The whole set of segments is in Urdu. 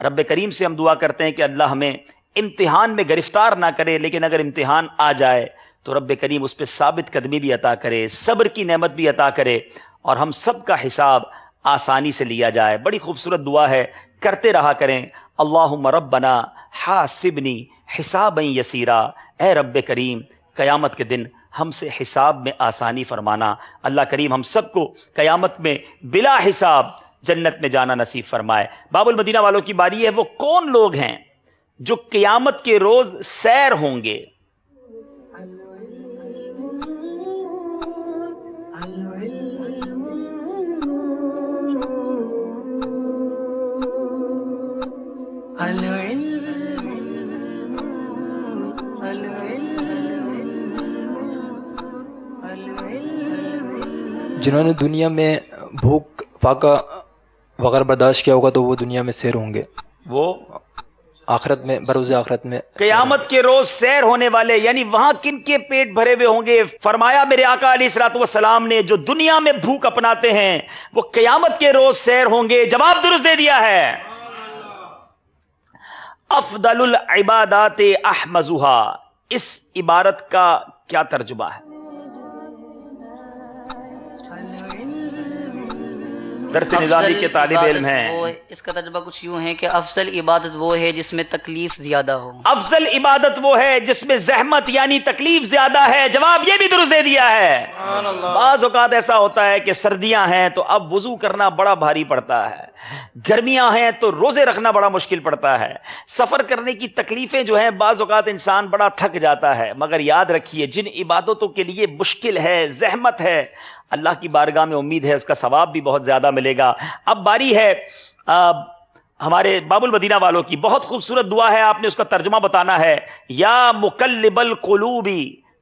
رب کریم سے ہم دعا کرتے ہیں کہ اللہ ہمیں امتحان میں گرفتار نہ کرے، لیکن اگر امتحان آ جائے تو رب کریم اس پہ ثابت قدمی بھی عطا کرے، صبر کی نعمت بھی عطا کرے، اور ہم سب کا حساب آسانی سے لیا جائے۔ بڑی خوبصورت دعا ہے، کرتے رہا کریں۔ اللہم ربنا حاسبنی حسابا یسیرا، اے رب کریم قیامت کے دن ہم سے حساب میں آسانی فرمانا۔ اللہ کریم ہم سب کو قیامت میں بلا حساب جنت میں جانا نصیب فرمائے۔ باب المدینہ والوں کی باری ہے، وہ کون لوگ ہیں جو قیامت کے روز سیر ہوں گے؟ جنہوں نے دنیا میں بھوک فاقہ وغیرہ برداشت کیا ہوگا تو وہ دنیا میں سیر ہوں گے، وہ آخرت میں، بروز آخرت میں قیامت کے روز سیر ہونے والے، یعنی وہاں کن کے پیٹ بھرے ہوئے ہوں گے؟ فرمایا میرے آقا علیہ الصلوۃ والسلام نے، جو دنیا میں بھوک اپناتے ہیں وہ قیامت کے روز سیر ہوں گے۔ جواب درست دے دیا ہے۔ افضل العبادات احمزها، اس عبارت کا کیا ترجمہ ہے؟ درس نظامی کے طالب علم ہیں۔ اس کا ترجمہ کچھ یوں ہے کہ افضل عبادت وہ ہے جس میں تکلیف زیادہ ہو۔ افضل عبادت وہ ہے جس میں زحمت یعنی تکلیف زیادہ ہے۔ جواب یہ بھی درست دے دیا ہے۔ بعض اوقات ایسا ہوتا ہے کہ سردیاں ہیں تو اب وضو کرنا بڑا بھاری پڑتا ہے، گرمیاں ہیں تو روزے رکھنا بڑا مشکل پڑتا ہے، سفر کرنے کی تکلیفیں جو ہیں بعض اوقات انسان بڑا تھک جاتا ہے، مگر یاد رکھیے جن عبادتوں کے لیے مشکل ہے، زحمت ہے، اللہ کی بارگاہ میں امید ہے اس کا ثواب بھی بہت زیادہ ملے گا۔ اب باری ہے ہمارے باب المدینہ والوں کی، بہت خوبصورت دعا ہے، آپ نے اس کا ترجمہ بتانا ہے۔ یا مقلب القلوب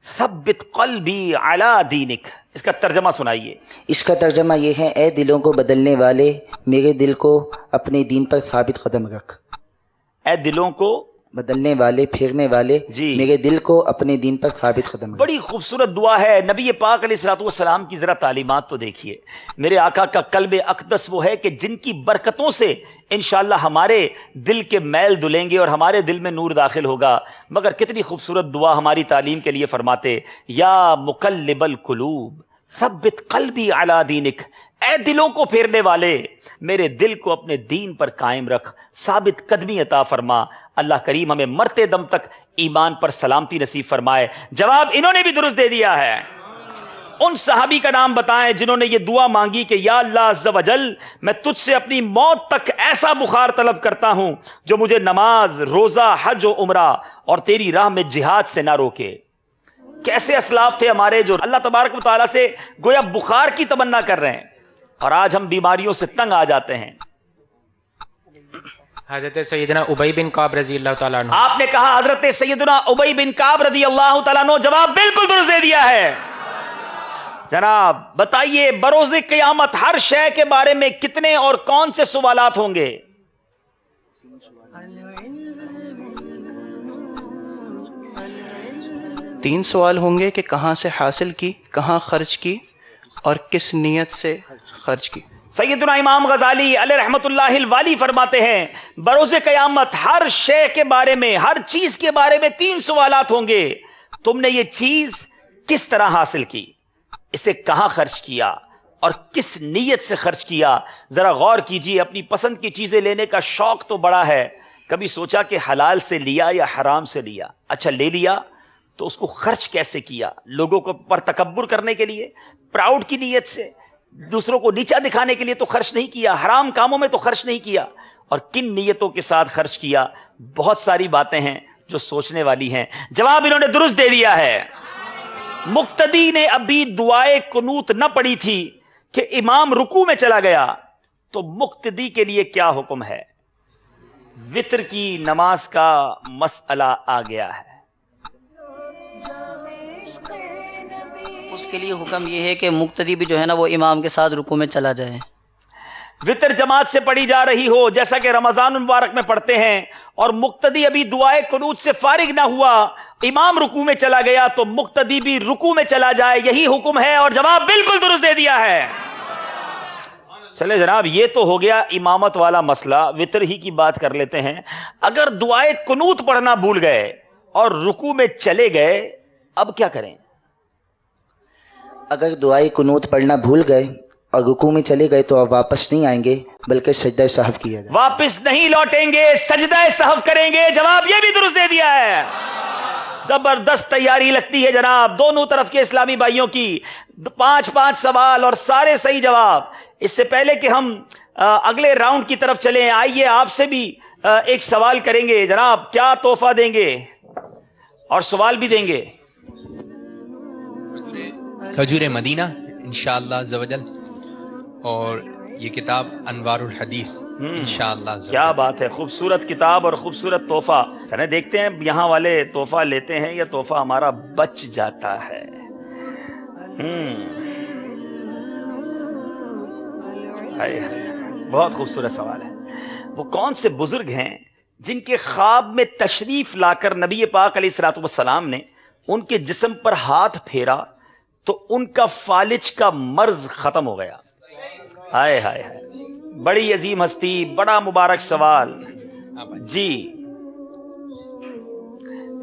ثبت قلبی علی دینک، اس کا ترجمہ سنائیے۔ اس کا ترجمہ یہ ہے، اے دلوں کو بدلنے والے میرے دل کو اپنے دین پر ثابت قدم رکھ۔ اے دلوں کو بدلنے والے، پھیرنے والے، جی میرے دل کو اپنے دین پر ثابت قدم رکھ۔ بڑی خوبصورت دعا ہے۔ نبی پاک علیہ الصلوۃ والسلام کی ذرا تعلیمات تو دیکھیے۔ میرے آقا کا قلب اقدس وہ ہے کہ جن کی برکتوں سے انشاءاللہ ہمارے دل کے میل دھلیں گے اور ہمارے دل میں نور داخل ہوگا، مگر کتنی خوبصورت دعا ہماری تعلیم کے لیے فرماتے، یا مقلب القلوب ثبت قلبی علی دینک، اے دلوں کو پھیرنے والے میرے دل کو اپنے دین پر قائم رکھ، ثابت قدمی عطا فرما۔ اللہ کریم ہمیں مرتے دم تک ایمان پر سلامتی نصیب فرمائے۔ جواب انہوں نے بھی درست دے دیا ہے۔ ان صحابی کا نام بتائیں جنہوں نے یہ دعا مانگی کہ یا اللہ عز و جل، میں تجھ سے اپنی موت تک ایسا بخار طلب کرتا ہوں جو مجھے نماز، روزہ، حج و عمرہ اور تیری راہ میں جہاد سے نہ روکے۔ کیسے اسلاف تھے ہمارے جو اللہ تبارک و تعالیٰ سے گویا بخار کی تمنا کر رہے ہیں، اور آج ہم بیماریوں سے تنگ آ جاتے ہیں۔ حضرت سیدنا ابی بن کعب رضی اللہ تعالیٰ عنہ، آپ نے کہا حضرت سیدنا ابی بن کعب رضی اللہ تعالیٰ عنہ، جواب بالکل درست دے دیا ہے۔ جناب بتائیے بروز قیامت ہر شے کے بارے میں کتنے اور کون سے سوالات ہوں گے؟ 3 سوال ہوں گے کہ کہاں سے حاصل کی، کہاں خرچ کی اور کس نیت سے خرچ کی۔ سیدنا امام غزالی علیہ رحمت اللہ الوالی فرماتے ہیں بروز قیامت ہر شے کے بارے میں، ہر چیز کے بارے میں 3 سوالات ہوں گے۔ تم نے یہ چیز کس طرح حاصل کی، اسے کہاں خرچ کیا اور کس نیت سے خرچ کیا۔ ذرا غور کیجئے، اپنی پسند کی چیزیں لینے کا شوق تو بڑا ہے، کبھی سوچا کہ حلال سے لیا یا حرام سے لیا؟ اچھا لے لیا تو اس کو خرچ کیسے کیا؟ لوگوں کو پر تکبر کرنے کے لیے، پراؤڈ کی نیت سے، دوسروں کو نیچا دکھانے کے لیے تو خرچ نہیں کیا، حرام کاموں میں تو خرچ نہیں کیا، اور کن نیتوں کے ساتھ خرچ کیا؟ بہت ساری باتیں ہیں جو سوچنے والی ہیں۔ جواب انہوں نے درست دے دیا ہے۔ مقتدی نے ابھی دعائے قنوت نہ پڑھی تھی کہ امام رکوع میں چلا گیا، تو مقتدی کے لیے کیا حکم ہے؟ وتر کی نماز کا مسئلہ آ گیا ہے۔ اس کے لیے حکم یہ ہے کہ مقتدی بھی جو ہے نا وہ امام کے ساتھ رکوع میں چلا جائے۔ وتر جماعت سے پڑھی جا رہی ہو جیسا کہ رمضان المبارک میں پڑھتے ہیں، اور مقتدی ابھی دعائے قنوت سے فارغ نہ ہوا، امام رکوع میں چلا گیا، تو مقتدی بھی رکوع میں چلا جائے، یہی حکم ہے، اور جواب بالکل درست دے دیا ہے۔ چلے جناب، یہ تو ہو گیا امامت والا مسئلہ، وطر ہی کی بات کر لیتے ہیں۔ اگر دعائے قنوت پڑھنا بھول گئے اور رکوع میں چلے گئے، اب کیا کریں؟ اگر دعائے قنوت پڑھنا بھول گئے اور رکوع میں چلے گئے تو آپ واپس نہیں آئیں گے بلکہ سجدہ سہو کیا جائے۔ واپس نہیں لوٹیں گے، سجدہ سہو کریں گے۔ جواب یہ بھی درست دے دیا ہے۔ زبردست تیاری لگتی ہے جناب دونوں طرف کے اسلامی بھائیوں کی، 5 سوال اور سارے صحیح جواب۔ اس سے پہلے کہ ہم اگلے راؤنڈ کی طرف چلیں، آئیے آپ سے بھی ایک سوال کریں گے جناب، کیا تحفہ دیں گے اور سوال بھی دیں گے؟ کھجور مدینہ انشاءاللہ عز و جل، اور یہ کتاب انوار الحدیث انشاءاللہ عز و جل۔ کیا بات ہے، خوبصورت کتاب اور خوبصورت تحفہ۔ چلیں دیکھتے ہیں یہاں والے تحفہ لیتے ہیں یا تحفہ ہمارا بچ جاتا ہے۔ بہت خوبصورت سوال ہے۔ وہ کون سے بزرگ ہیں جن کے خواب میں تشریف لا کر نبی پاک علیہ الصلوۃ والسلام نے ان کے جسم پر ہاتھ پھیرا تو ان کا فالج کا مرض ختم ہو گیا؟ ہائے ہائے ہائے، بڑی عظیم ہستی، بڑا مبارک سوال جی۔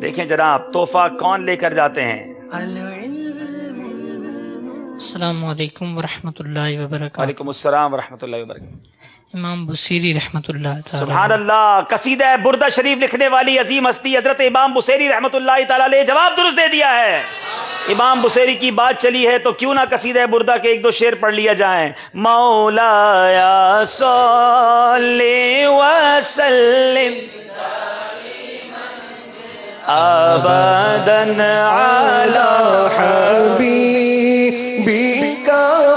دیکھیں جناب تحفہ کون لے کر جاتے ہیں؟ السلام علیکم ورحمۃ اللہ وبرکاتہ۔ وعلیکم السلام ورحمۃ اللہ وبرکاتہ۔ امام بصیری رحمۃ اللہ تعالی۔ سبحان اللہ، قصیدہ بردہ شریف لکھنے والی عظیم ہستی حضرت امام بصیری رحمۃ اللہ تعالی علیہ، جواب درست دے دیا ہے۔ امام بصیری کی بات چلی ہے تو کیوں نہ قصیدہ بردہ کے 1-2 شعر پڑھ لیا جائیں۔ مولایا صلی وسلم ابداً علی حبیبک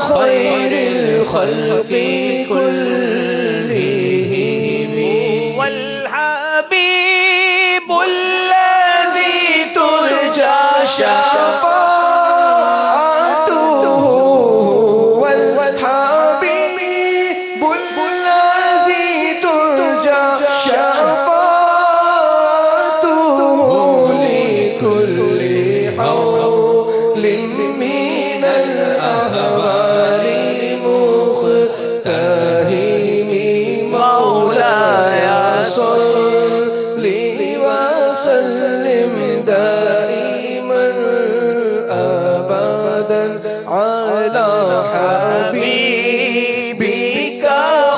خیر الخلق كلهم والحبیب الذی ترجى شفاعته والحبيب الذي ترجى شفاعته لكل حول من الأهوال مختهم مولاي صل وسلم دائما أبدا على حبيبك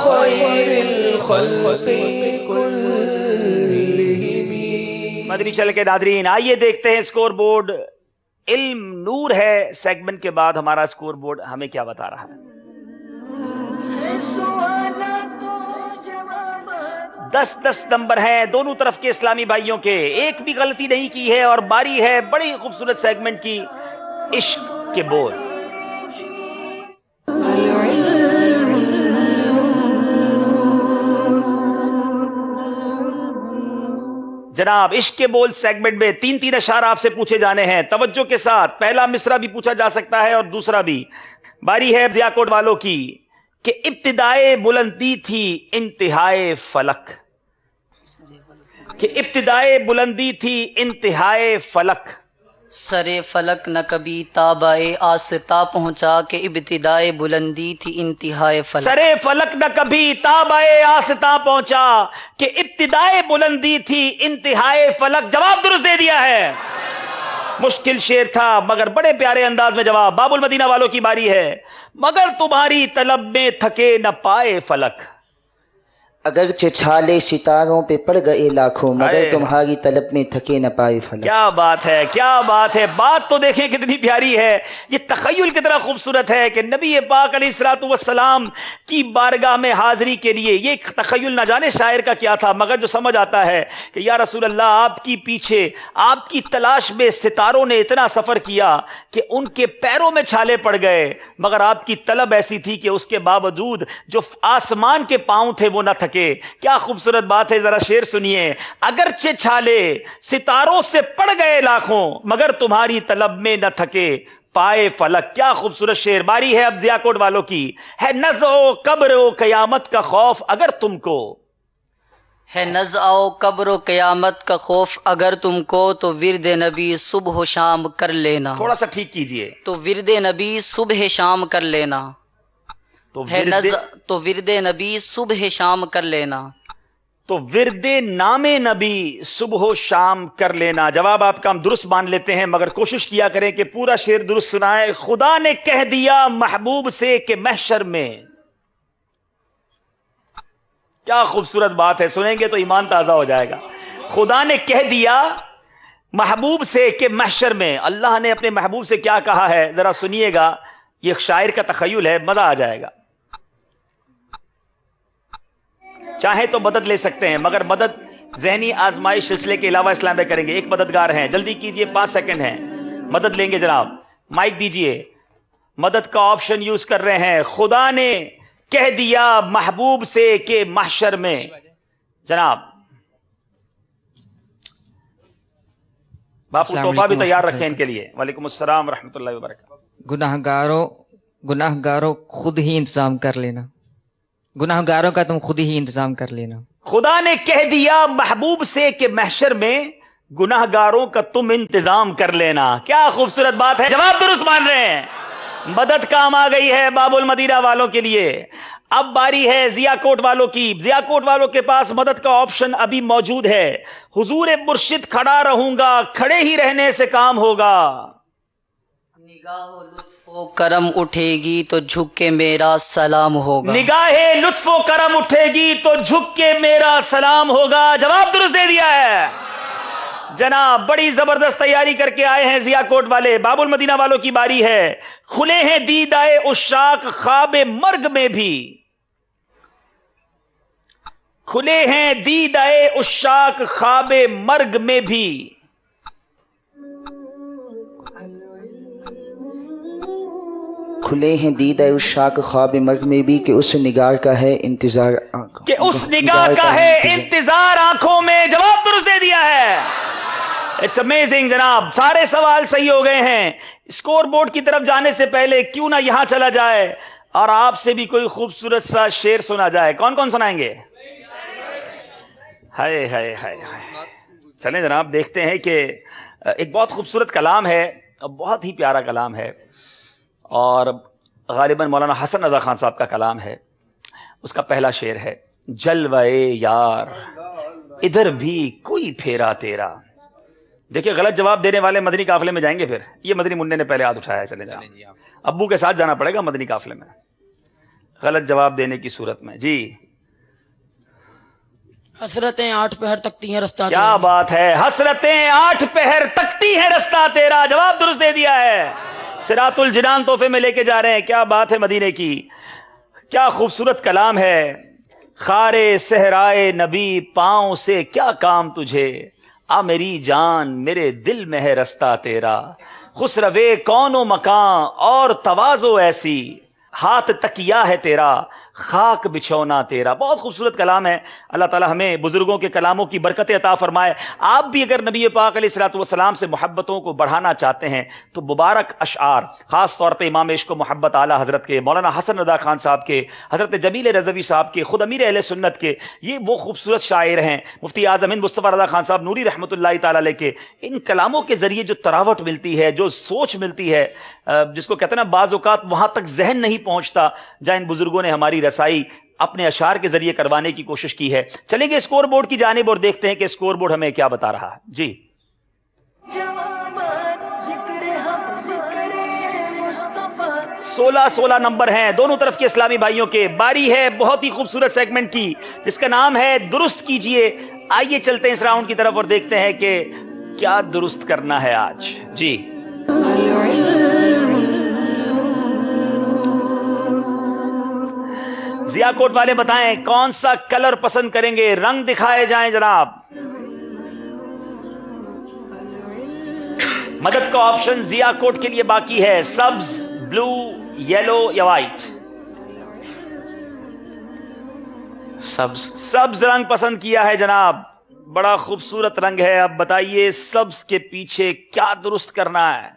خير الخلق كلهم۔ مدنی چل کے ناظرین، آئیے دیکھتے ہیں اسکور بورڈ۔ علم نور ہے سیگمنٹ کے بعد ہمارا اسکور بورڈ ہمیں کیا بتا رہا ہے؟ 10 نمبر ہیں دونوں طرف کے اسلامی بھائیوں کے، ایک بھی غلطی نہیں کی ہے اور باری ہے بڑی خوبصورت سیگمنٹ کی، عشق کے بول۔ جناب عشق کے بول سیگمنٹ میں 3 اشعار آپ سے پوچھے جانے ہیں، توجہ کے ساتھ۔ پہلا مصرع بھی پوچھا جا سکتا ہے اور دوسرا بھی۔ باری ہے ضیاء کوٹ والوں کی کہ ابتدائے بلندی تھی انتہائے فلک، کہ ابتدائے بلندی تھی انتہائے فلک، سرے فلک نہ کبھی تابائے آستا پہنچا کہ ابتدائے بلندی تھی انتہائے فلک۔ سرے فلک نہ کبھی تابائے آستا پہنچا کہ ابتدائے بلندی تھی انتہائے فلک، جواب درست دے دیا ہے۔ مشکل شعر تھا مگر بڑے پیارے انداز میں جواب۔ باب المدینہ والوں کی باری ہے۔ مگر تمہاری طلب میں تھکے نہ پائے فلک، اگرچہ چھالے ستاروں پہ پڑ گئے لاکھوں مگر تمہاری طلب میں تھکے نہ پائے فلک۔ کیا بات ہے، کیا بات ہے، بات تو دیکھیں کتنی پیاری ہے، یہ تخیل کتنا خوبصورت ہے کہ نبی پاک علیہ الصلوۃ والسلام کی بارگاہ میں حاضری کے لیے یہ تخیل نہ جانے شاعر کا کیا تھا، مگر جو سمجھ آتا ہے کہ یا رسول اللہ آپ کی پیچھے آپ کی تلاش میں ستاروں نے اتنا سفر کیا کہ ان کے پیروں میں چھالے پڑ گئے، مگر آپ کی طلب ایسی تھی کہ اس کے باوجود جو آسمان کے پاؤں تھے وہ نہ تھکے۔ کیا خوبصورت بات ہے، ذرا شعر سنیے۔ اگرچہ چھالے ستاروں سے پڑ گئے لاکھوں مگر تمہاری طلب میں نہ تھکے پائے فلک۔ کیا خوبصورت شعر۔ باری ہے اب ضیاء کوٹ والوں کی، ہے نزع و قبر و قیامت کا خوف اگر تم کو، ہے نزع و قبر و قیامت کا خوف اگر تم کو تو ورد نبی صبح و شام کر لینا۔ تھوڑا سا ٹھیک کیجئے۔ تو ورد نبی صبح شام کر لینا۔ تو ورد نبی صبح شام کر لینا. تو ورد نام نبی صبح و شام کر لینا. جواب آپ کا ہم درست مان لیتے ہیں، مگر کوشش کیا کریں کہ پورا شعر درست سنائیں. خدا نے کہہ دیا محبوب سے کہ محشر میں. کیا خوبصورت بات ہے، سنیں گے تو ایمان تازہ ہو جائے گا. خدا نے کہہ دیا محبوب سے کہ محشر میں. اللہ نے اپنے محبوب سے کیا کہا ہے ذرا سنیے گا. یہ شاعر کا تخیل ہے، مزہ آ جائے گا. چاہیں تو مدد لے سکتے ہیں، مگر مدد ذہنی آزمائش سلسلے کے علاوہ اسلام میں کریں گے. ایک مددگار ہیں، جلدی کیجئے، 5 سیکنڈ ہیں. مدد لیں گے جناب، مائک دیجئے. مدد کا آپشن یوز کر رہے ہیں. خدا نے کہہ دیا محبوب سے کہ محشر میں. جناب باپو تحفہ بھی تیار رکھیں ان کے لیے. وعلیکم السلام ورحمۃ اللہ وبرکاتہ. گناہگاروں خود ہی انتظام کر لینا. گناہگاروں کا تم خود ہی انتظام کر لینا. خدا نے کہہ دیا محبوب سے کہ محشر میں گناہگاروں کا تم انتظام کر لینا. کیا خوبصورت بات ہے. جواب درست مان رہے ہیں. مدد کام آ گئی ہے باب المدینہ والوں کے لیے. اب باری ہے ضیا کوٹ والوں کی. ضیا کوٹ والوں کے پاس مدد کا آپشن ابھی موجود ہے. حضور مرشد کھڑا رہوں گا، کھڑے ہی رہنے سے کام ہوگا. نگاہ و لطف و کرم اٹھے گی تو جھک کے میرا سلام ہوگا. نگاہ لطف و کرم اٹھے گی تو جھک کے میرا سلام ہوگا. جواب درست دے دیا ہے جناب. بڑی زبردست تیاری کر کے آئے ہیں ضیا کوٹ والے. باب المدینہ والوں کی باری ہے. کھلے ہیں دید آئے عشاق خواب مرگ میں بھی. کھلے ہیں دید آئے عشاق خواب مرگ میں بھی. کھلے ہیں دید عشاق خواب مرگ میں بھی کہ اس نگار کا ہے انتظار آنکھوں. کہ اس نگار کا ہے انتظار آنکھوں میں. جواب درست دے دیا ہے. اٹس امیزنگ جناب. سارے سوال صحیح ہو گئے ہیں. اسکور بورڈ کی طرف جانے سے پہلے کیوں نہ یہاں چلا جائے اور آپ سے بھی کوئی خوبصورت سا شعر سنا جائے. کون کون سنائیں گے؟ ہائے ہائے ہائے ہائے. چلیں جناب دیکھتے ہیں کہ ایک بہت خوبصورت کلام ہے، بہت ہی پیارا کلام ہے، اور غالباً مولانا حسن رضا خان صاحب کا کلام ہے. اس کا پہلا شعر ہے: جلوہ یار ادھر بھی کوئی پھیرا تیرا. دیکھیں غلط جواب دینے والے مدنی قافلے میں جائیں گے. پھر یہ مدنی منع نے پہلے ہاتھ اٹھایا ہے. چلے جائیں، ابو کے ساتھ جانا پڑے گا مدنی قافلے میں غلط جواب دینے کی صورت میں. جی حسرتیں 8 پہر تکتی ہیں رستہ. کیا بات ہے. حسرتیں 8 پہر تکتی ہیں رستہ تیرا. جواب درست دے دیا ہے. صراط الجنان تحفے میں لے کے جا رہے ہیں. کیا بات ہے مدینے کی. کیا خوبصورت کلام ہے. خارے صحرائے نبی پاؤں سے کیا کام تجھے. آ میری جان میرے دل میں ہے رستہ تیرا. خسروے کون و مکان اور تواضع ایسی. ہاتھ تکیہ ہے تیرا خاک بچھونا تیرا. بہت خوبصورت کلام ہے. اللہ تعالی ہمیں بزرگوں کے کلاموں کی برکت عطا فرمائے. آپ بھی اگر نبی پاک علیہ الصلوۃ والسلام سے محبتوں کو بڑھانا چاہتے ہیں تو مبارک اشعار، خاص طور پہ امام عشق و محبت اعلیٰ حضرت کے مولانا حسن رضا خان صاحب کے، حضرت جمیل رضوی صاحب کے، خود امیر اہل سنت کے، یہ وہ خوبصورت شاعر ہیں. مفتی اعظم ہند مصطفیٰ رضا خان صاحب نوری رحمۃ اللہ تعالی علیہ کے ان کلاموں کے ذریعے جو تراوٹ ملتی ہے، جو سوچ ملتی ہے، جس کو کہتے ہیں نا بعض اوقات وہاں تک ذہن نہیں پہنچتا، جہاں ان بزرگوں نے ہماری رسائی اپنے اشعار کے ذریعے کروانے کی کوشش کی ہے. چلیں گے اسکور بورڈ کی جانب اور دیکھتے ہیں کہ اسکور بورڈ ہمیں کیا بتا رہا ہے. جی 16 نمبر ہیں دونوں طرف کے اسلامی بھائیوں کے. باری ہے بہت ہی خوبصورت سیگمنٹ کی جس کا نام ہے درست کیجئے. آئیے چلتے ہیں اس راؤنڈ کی طرف اور دیکھتے ہیں کہ کیا درست کرنا ہے آج. جی ضیا کوٹ والے بتائیں کون سا کلر پسند کریں گے. رنگ دکھائے جائیں جناب. مدد کا آپشن ضیا کوٹ کے لیے باقی ہے. سبز، بلو، یلو یا وائٹ. سبز رنگ پسند کیا ہے جناب. بڑا خوبصورت رنگ ہے. اب بتائیے سبز کے پیچھے کیا درست کرنا ہے.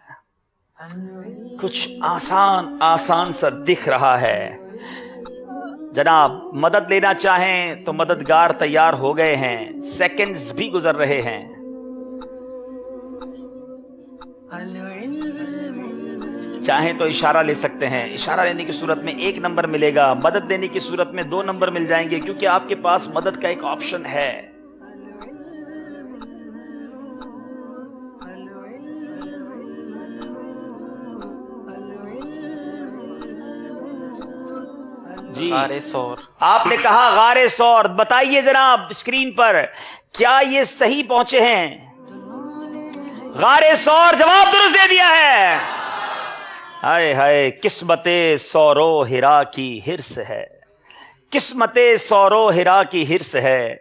کچھ آسان سا دکھ رہا ہے جناب. مدد لینا چاہیں تو مددگار تیار ہو گئے ہیں. سیکنڈز بھی گزر رہے ہیں. چاہیں تو اشارہ لے سکتے ہیں، اشارہ لینے کی صورت میں 1 نمبر ملے گا، مدد دینے کی صورت میں 2 نمبر مل جائیں گے، کیونکہ آپ کے پاس مدد کا ایک آپشن ہے۔ جی غار ثور، آپ نے کہا غار ثور، بتائیے جناب اسکرین پر کیا یہ صحیح پہنچے ہیں؟ غار ثور جواب درست دے دیا ہے۔ ہائے ہائے، قسمت سورو ہرا کی ہرس ہے، قسمت سورو ہرا کی ہرس ہے،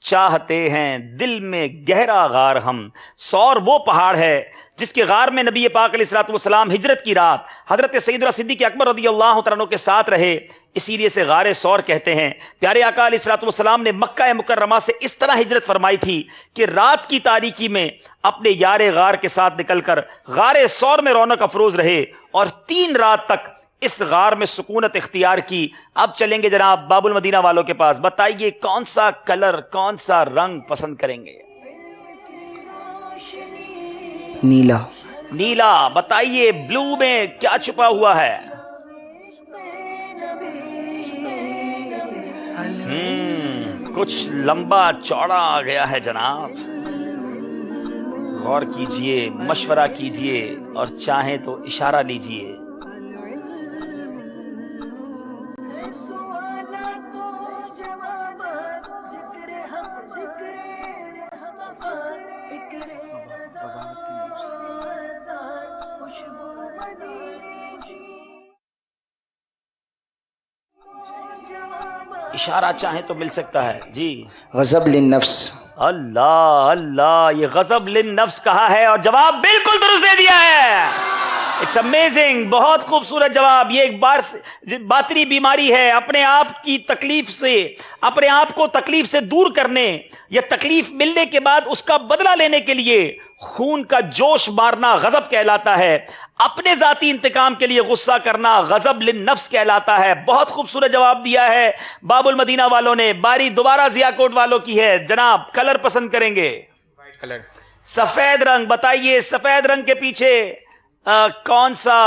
چاہتے ہیں دل میں گہرا غار ہم۔ سور وہ پہاڑ ہے جس کے غار میں نبی پاک علیہ الصلوۃ والسلام ہجرت کی رات حضرت سیدنا صدیق اکبر رضی اللہ تعالیٰ عنہ کے ساتھ رہے، اسی لیے سے غار سور کہتے ہیں۔ پیارے آقا علیہ الصلوۃ والسلام نے مکہ مکرمہ سے اس طرح ہجرت فرمائی تھی کہ رات کی تاریکی میں اپنے یار غار کے ساتھ نکل کر غار سور میں رونق افروز رہے اور 3 رات تک اس غار میں سکونت اختیار کی۔ اب چلیں گے جناب باب المدینہ والوں کے پاس، بتائیے کون سا کلر، کون سا رنگ پسند کریں گے؟ نیلا۔ نیلا، بتائیے بلو میں کیا چھپا ہوا ہے؟ کچھ لمبا چوڑا آ گیا ہے جناب، غور کیجئے، مشورہ کیجئے اور چاہیں تو اشارہ لیجئے۔ اشارہ چاہیں تو مل سکتا ہے جی۔ غضب للنفس۔ اللہ اللہ، یہ غضب للنفس کہا ہے اور جواب بالکل درست دے دیا ہے۔ اٹس امیزنگ، بہت خوبصورت جواب۔ یہ ایک باطنی بیماری ہے، اپنے آپ کی تکلیف سے، اپنے آپ کو تکلیف سے دور کرنے یا تکلیف ملنے کے بعد اس کا بدلہ لینے کے لیے خون کا جوش مارنا غضب کہلاتا ہے، اپنے ذاتی انتقام کے لیے غصہ کرنا غضب للنفس کہلاتا ہے۔ بہت خوبصورت جواب دیا ہے باب المدینہ والوں نے۔ باری دوبارہ ضیاء کوٹ والوں کی ہے جناب، کلر پسند کریں گے؟ کلر سفید رنگ۔ بتائیے سفید رنگ کے پیچھے کون سا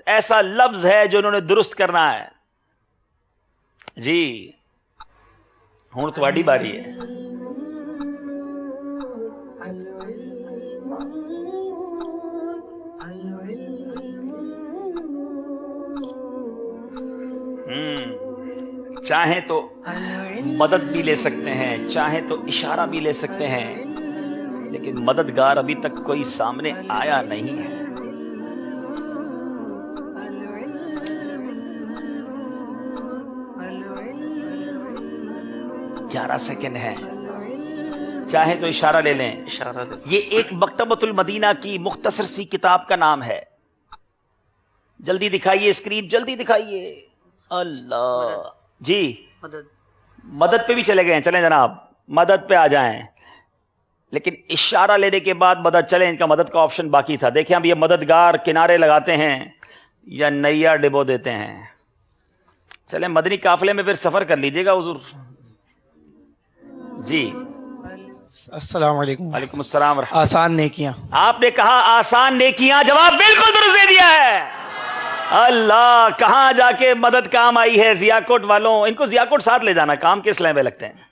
ایسا لفظ ہے جو انہوں نے درست کرنا ہے؟ جی ہوں تھوڑی باری ہے۔ چاہیں تو مدد بھی لے سکتے ہیں، چاہیں تو اشارہ بھی لے سکتے ہیں، لیکن مددگار ابھی تک کوئی سامنے آیا نہیں ہے۔ 11 سیکنڈ ہے، چاہیں تو اشارہ لے لیں۔ اشارہ دے۔ یہ ایک مکتبۃ المدینہ کی مختصر سی کتاب کا نام ہے۔ جلدی دکھائیے اسکرین، جلدی دکھائیے۔ اللہ جی، مدد پہ بھی چلے گئے ہیں، چلیں جناب مدد پہ آ جائیں، لیکن اشارہ لینے کے بعد مدد چلیں، ان کا مدد کا آپشن باقی تھا۔ دیکھیں اب یہ مددگار کنارے لگاتے ہیں یا نیا ڈبو دیتے ہیں۔ چلیں مدنی قافلے میں پھر سفر کر لیجئے گا حضور۔ جی السلام علیکم۔ وعلیکم السلام ورحمۃ۔ آسان نیکیاں، آپ نے کہا آسان نیکیاں، جواب بالکل درست دے دیا ہے۔ اللہ، کہاں جا کے مدد کام آئی ہے ضیاء کوٹ والوں، ان کو ضیاء کوٹ ساتھ لے جانا، کام کس لائن پہ لگتے ہیں،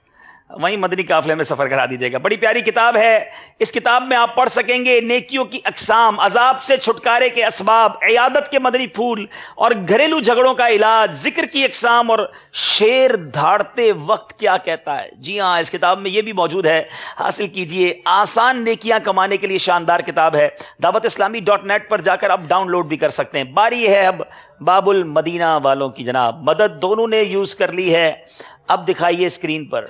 وہیں مدنی قافلے میں سفر کرا دیجیے گا۔ بڑی پیاری کتاب ہے، اس کتاب میں آپ پڑھ سکیں گے نیکیوں کی اقسام، عذاب سے چھٹکارے کے اسباب، عیادت کے مدنی پھول اور گھریلو جھگڑوں کا علاج، ذکر کی اقسام اور شیر دھاڑتے وقت کیا کہتا ہے۔ جی ہاں، اس کتاب میں یہ بھی موجود ہے، حاصل کیجئے۔ آسان نیکیاں کمانے کے لیے شاندار کتاب ہے، dawatIslami.net پر جا کر آپ ڈاؤن لوڈ بھی کر سکتے ہیں۔ باری ہے اب باب المدینہ والوں کی جناب، مدد دونوں نے یوز کر لی ہے۔ اب دکھائیے اسکرین پر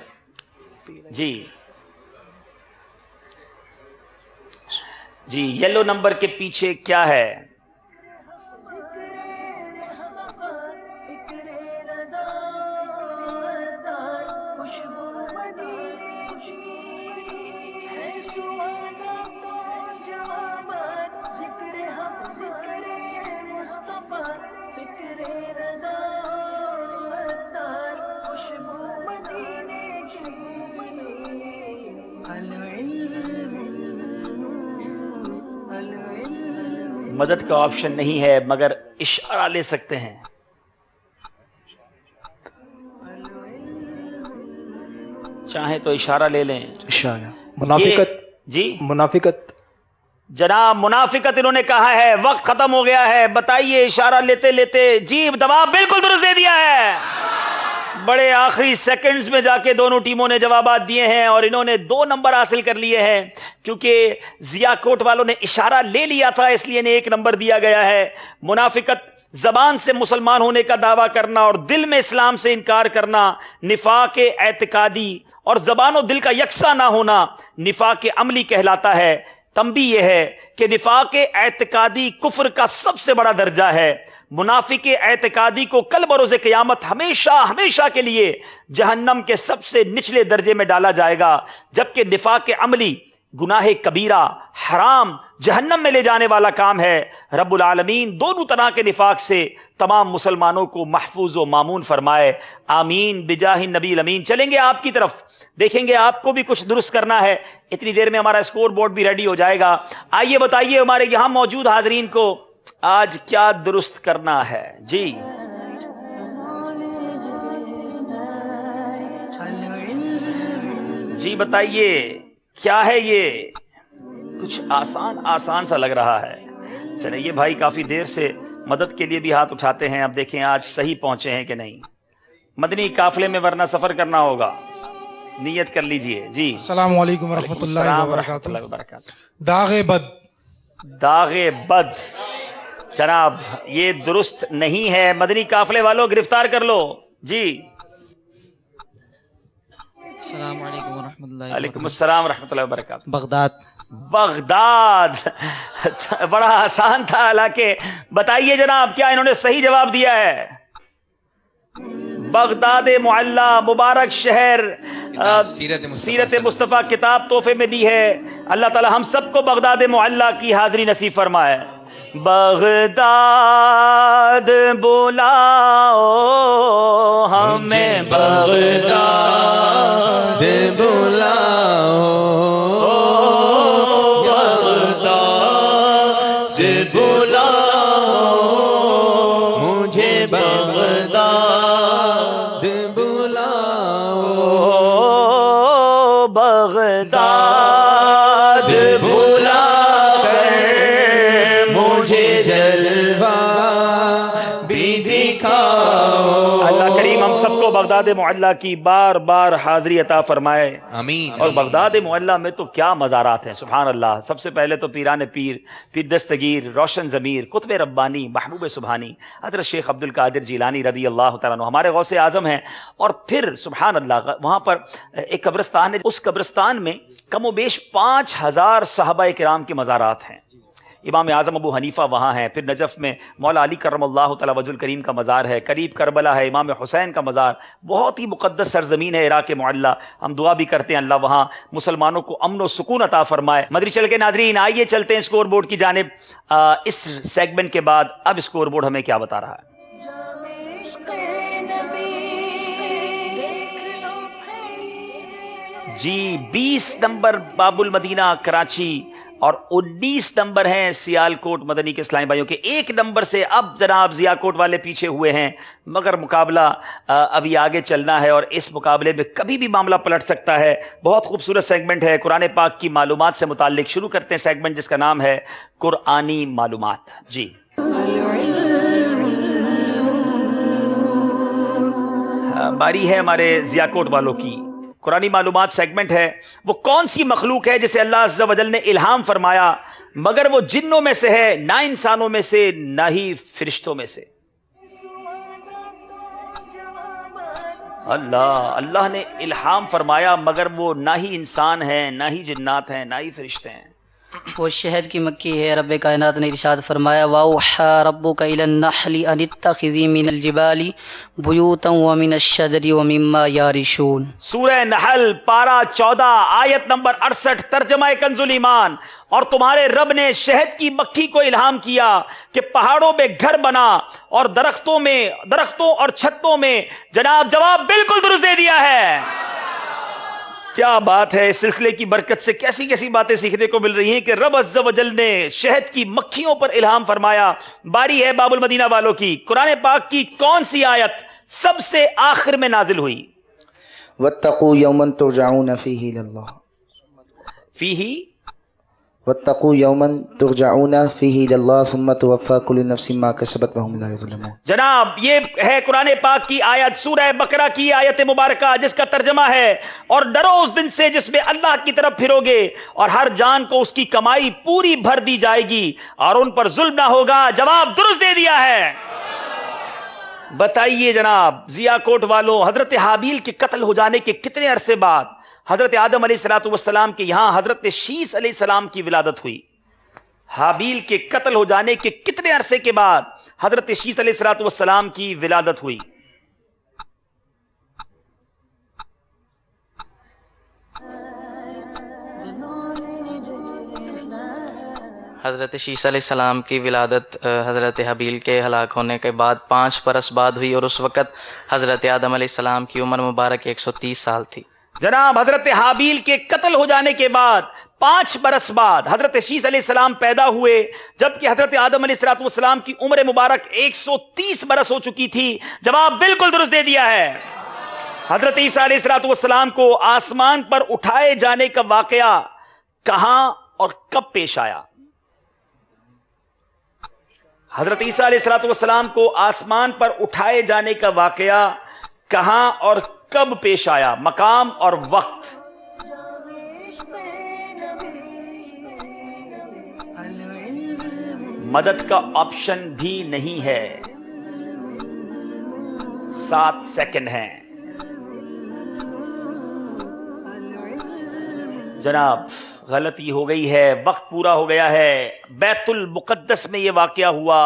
جی جی، یلو نمبر کے پیچھے کیا ہے؟ مدد کا آپشن نہیں ہے مگر اشارہ لے سکتے ہیں. چاہیں تو اشارہ لے لیں. اشارہ منافقت. جی منافقت جناب منافقت انہوں نے کہا ہے. وقت ختم ہو گیا ہے. بتائیے اشارہ لیتے لیتے. جی جواب بالکل درست دے دیا ہے. بڑے آخری سیکنڈز میں جا کے دونوں ٹیموں نے جوابات دیے ہیں اور انہوں نے 2 نمبر حاصل کر لیے ہیں کیونکہ ضیاء کوٹ والوں نے اشارہ لے لیا تھا اس لیے انہیں 1 نمبر دیا گیا ہے. منافقت زبان سے مسلمان ہونے کا دعویٰ کرنا اور دل میں اسلام سے انکار کرنا نفاق اعتقادی اور زبان و دل کا یکساں نہ ہونا نفاق عملی کہلاتا ہے. تنبیہ یہ ہے کہ نفاق اعتقادی کفر کا سب سے بڑا درجہ ہے. منافق اعتقادی کو کل بروز قیامت ہمیشہ ہمیشہ کے لیے جہنم کے سب سے نچلے درجے میں ڈالا جائے گا جبکہ نفاق عملی گناہ کبیرہ حرام جہنم میں لے جانے والا کام ہے. رب العالمین دونوں طرح کے نفاق سے تمام مسلمانوں کو محفوظ و مامون فرمائے. آمین بجاہ نبی الامین. چلیں گے آپ کی طرف, دیکھیں گے آپ کو بھی کچھ درست کرنا ہے. اتنی دیر میں ہمارا اسکور بورڈ بھی ریڈی ہو جائے گا. آئیے بتائیے ہمارے یہاں موجود حاضرین کو آج کیا درست کرنا ہے. جی جی بتائیے کیا ہے یہ. کچھ آسان سا لگ رہا ہے. چلیں یہ بھائی کافی دیر سے مدد کے لیے بھی ہاتھ اٹھاتے ہیں. اب دیکھیں آج صحیح پہنچے ہیں کہ نہیں. مدنی قافلے میں ورنہ سفر کرنا ہوگا. نیت کر لیجئے. جی السلام علیکم ورحمۃ اللہ وبرکاتہ. داغ بد. داغ بد جناب یہ درست نہیں ہے. مدنی قافلے والوں گرفتار کر لو. جی السلام علیکم ورحمۃ اللہ. وعلیکم السلام ورحمۃ اللہ وبرکاتہ. بغداد. بغداد بڑا آسان تھا. حالانکہ بتائیے جناب کیا انہوں نے صحیح جواب دیا ہے. بغداد معلی مبارک شہر سیرت مصطفیٰ کتاب تحفے میں دی ہے. اللہ تعالی ہم سب کو بغداد معلی کی حاضری نصیب فرمائے. بغداد بلاؤ ہمیں بغداد بلاؤ بغداد بلاؤ مجھے بغداد بلاؤ بغداد بلا مجھے جلوہ بھی دکھاؤ. اللہ کریم ہم سب کو بغداد معلی کی بار بار حاضری عطا فرمائے. آمین. اور بغداد معلی میں تو کیا مزارات ہیں سبحان اللہ. سب سے پہلے تو پیران پیر دستگیر روشن ضمیر قطب ربانی محبوب سبحانی حضرت شیخ عبد القادر جیلانی رضی اللہ تعالیٰ عنہ ہمارے غوث اعظم ہیں. اور پھر سبحان اللہ وہاں پر ایک قبرستان ہے. اس قبرستان میں کم و بیش 5000 صحابہ کرام کے مزارات ہیں. امام اعظم ابو حنیفہ وہاں ہیں. پھر نجف میں مولا علی کرم اللہ تعالی وجہ الکریم کا مزار ہے. قریب کربلا ہے امام حسین کا مزار. بہت ہی مقدس سرزمین ہے عراق معلی. ہم دعا بھی کرتے ہیں اللہ وہاں مسلمانوں کو امن و سکون عطا فرمائے. مدری چل کے ناظرین آئیے چلتے ہیں اسکور بورڈ کی جانب. اس سیگمنٹ کے بعد اب اسکور بورڈ ہمیں کیا بتا رہا ہے. جی 20 نمبر باب المدینہ کراچی اور 19 نمبر ہیں سیال کوٹ مدنی کے اسلامی بھائیوں کے. 1 نمبر سے اب جناب ضیاء کوٹ والے پیچھے ہوئے ہیں مگر مقابلہ ابھی آگے چلنا ہے اور اس مقابلے میں کبھی بھی معاملہ پلٹ سکتا ہے. بہت خوبصورت سیگمنٹ ہے قرآن پاک کی معلومات سے متعلق. شروع کرتے ہیں سیگمنٹ جس کا نام ہے قرآنی معلومات. جی باری ہے ہمارے ضیاء کوٹ والوں کی. قرآنی معلومات سیگمنٹ ہے. وہ کون سی مخلوق ہے جسے اللہ عز و جل نے الہام فرمایا مگر وہ جنوں میں سے ہے نہ انسانوں میں سے نہ ہی فرشتوں میں سے. اللہ نے الہام فرمایا مگر وہ نہ ہی انسان ہیں نہ ہی جنات ہیں نہ ہی فرشتے ہیں. وہ شہد کی مکی ہے. رب کائنات نے ارشاد فرمایا وَأَوْحَىٰ رَبُّكَ إِلَى النَّحْلِ أَنِ اتَّخِذِي مِنَ الْجِبَالِ بُيُوتًا وَمِنَ الشَّجَرِ وَمِمَّا يَعْرِشُونَ. سورہ نحل پارہ 14 آیت نمبر 68 ترجمہ کنز الایمان. اور تمہارے رب نے شہد کی مکھی کو الہام کیا کہ پہاڑوں میں گھر بنا اور درختوں اور چھتوں میں. جناب جواب بالکل درست دے دیا ہے. کیا بات ہے، اس سلسلے کی برکت سے کیسی کیسی باتیں سیکھنے کو مل رہی ہیں کہ رب عز و جل نے شہد کی مکھیوں پر الہام فرمایا۔ باری ہے باب المدینہ والوں کی، قرآن پاک کی کون سی آیت سب سے آخر میں نازل ہوئی؟ واتقوا یوما ترجعون فیہ الی اللہ، فیہ واتقوا یوما ترجعون فیہ الی اللہ ثم توفی کل نفس ما کسبت وہم لا یظلمون۔ جناب یہ ہے قرآن پاک کی آیت، سورہ بقرہ کی آیت مبارکہ، جس کا ترجمہ ہے اور ڈرو اس دن سے جس میں اللہ کی طرف پھرو گے اور ہر جان کو اس کی کمائی پوری بھر دی جائے گی اور ان پر ظلم نہ ہوگا۔ جواب درست دے دیا ہے۔ بتائیے جناب ضیاء کوٹ والوں، حضرت حابیل کے قتل ہو جانے کے کتنے عرصے بعد حضرت آدم علیہ السلام کے یہاں حضرت شیس علیہ السلام کی ولادت ہوئی؟ حابیل کے قتل ہو جانے کے کتنے عرصے کے بعد حضرت شیس علیہ السلام کی ولادت ہوئی؟ حضرت شیس علیہ السلام کی ولادت حضرت حابیل کے ہلاک ہونے کے بعد 5 برس بعد ہوئی، اور اس وقت حضرت آدم علیہ السلام کی عمر مبارک 130 سال تھی۔ جناب حضرت حابیل کے قتل ہو جانے کے بعد 5 برس بعد حضرت شیس علیہ السلام پیدا ہوئے، جبکہ حضرت آدم علیہ السلام کی عمر مبارک 130 برس ہو چکی تھی۔ جواب بالکل درست دے دیا ہے۔ حضرت عیسیٰ علیہ السلام کو آسمان پر اٹھائے جانے کا واقعہ کہاں اور کب پیش آیا؟ حضرت عیسیٰ علیہ السلام کو آسمان پر اٹھائے جانے کا واقعہ کہاں اور کب پیش آیا؟ مقام اور وقت۔ مدد کا آپشن بھی نہیں ہے، 7 سیکنڈ ہیں۔ جناب غلطی ہو گئی ہے، وقت پورا ہو گیا ہے۔ بیت المقدس میں یہ واقعہ ہوا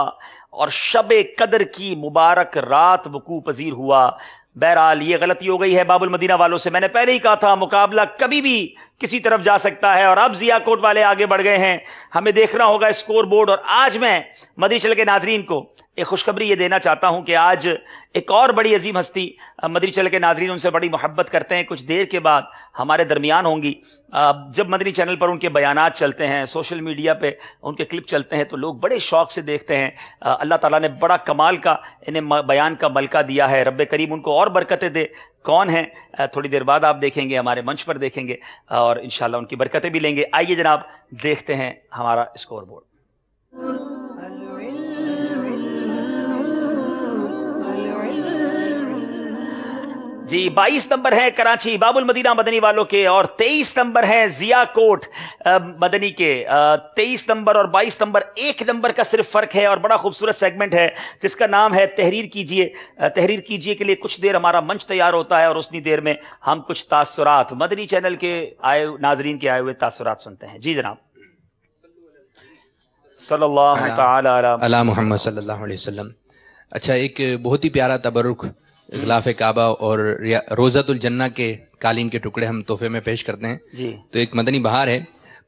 اور شب قدر کی مبارک رات وقوع پذیر ہوا۔ بہرحال یہ غلطی ہو گئی ہے باب المدینہ والوں سے۔ میں نے پہلے ہی کہا تھا مقابلہ کبھی بھی کسی طرف جا سکتا ہے، اور اب ضیاء کوٹ والے آگے بڑھ گئے ہیں، ہمیں دیکھنا ہوگا اسکور بورڈ۔ اور آج میں مدنی چینل کے ناظرین کو ایک خوشخبری یہ دینا چاہتا ہوں کہ آج ایک اور بڑی عظیم ہستی، مدنی چینل کے ناظرین ان سے بڑی محبت کرتے ہیں، کچھ دیر کے بعد ہمارے درمیان ہوں گی۔ جب مدنی چینل پر ان کے بیانات چلتے ہیں، سوشل میڈیا پہ ان کے کلپ چلتے ہیں، تو لوگ بڑے شوق سے دیکھتے ہیں۔ اللہ تعالیٰ نے بڑا کمال کا انہیں بیان کا ملکہ دیا ہے، رب کریم ان کو اور برکتیں دے۔ کون ہیں تھوڑی دیر بعد آپ دیکھیں گے، ہمارے منچ پر دیکھیں گے اور انشاءاللہ ان کی برکتیں بھی لیں گے۔ آئیے جناب دیکھتے ہیں ہمارا اسکور بورڈ۔ جی 22 نمبر ہے کراچی باب المدینہ مدنی والوں کے، اور 23 نمبر ہے ضیاء کوٹ مدنی کے۔ 23 نمبر اور 22 نمبر 1 نمبر کا صرف فرق ہے، اور بڑا خوبصورت سیگمنٹ ہے جس کا نام ہے تحریر کیجئے۔ تحریر کیجئے کے لیے کچھ دیر ہمارا منچ تیار ہوتا ہے، اور اتنی دیر میں ہم کچھ تاثرات مدنی چینل کے ناظرین کے آئے ہوئے تاثرات سنتے ہیں۔ جی جناب صلی اللہ تعالی علی محمد صلی اللہ علیہ وسلم۔ اچھا، ایک بہت ہی پیارا تبرک غلاف کعبہ اور روزۃ الجنہ کے قالین کے ٹکڑے ہم تحفے میں پیش کرتے ہیں۔ جی تو ایک مدنی بہار ہے،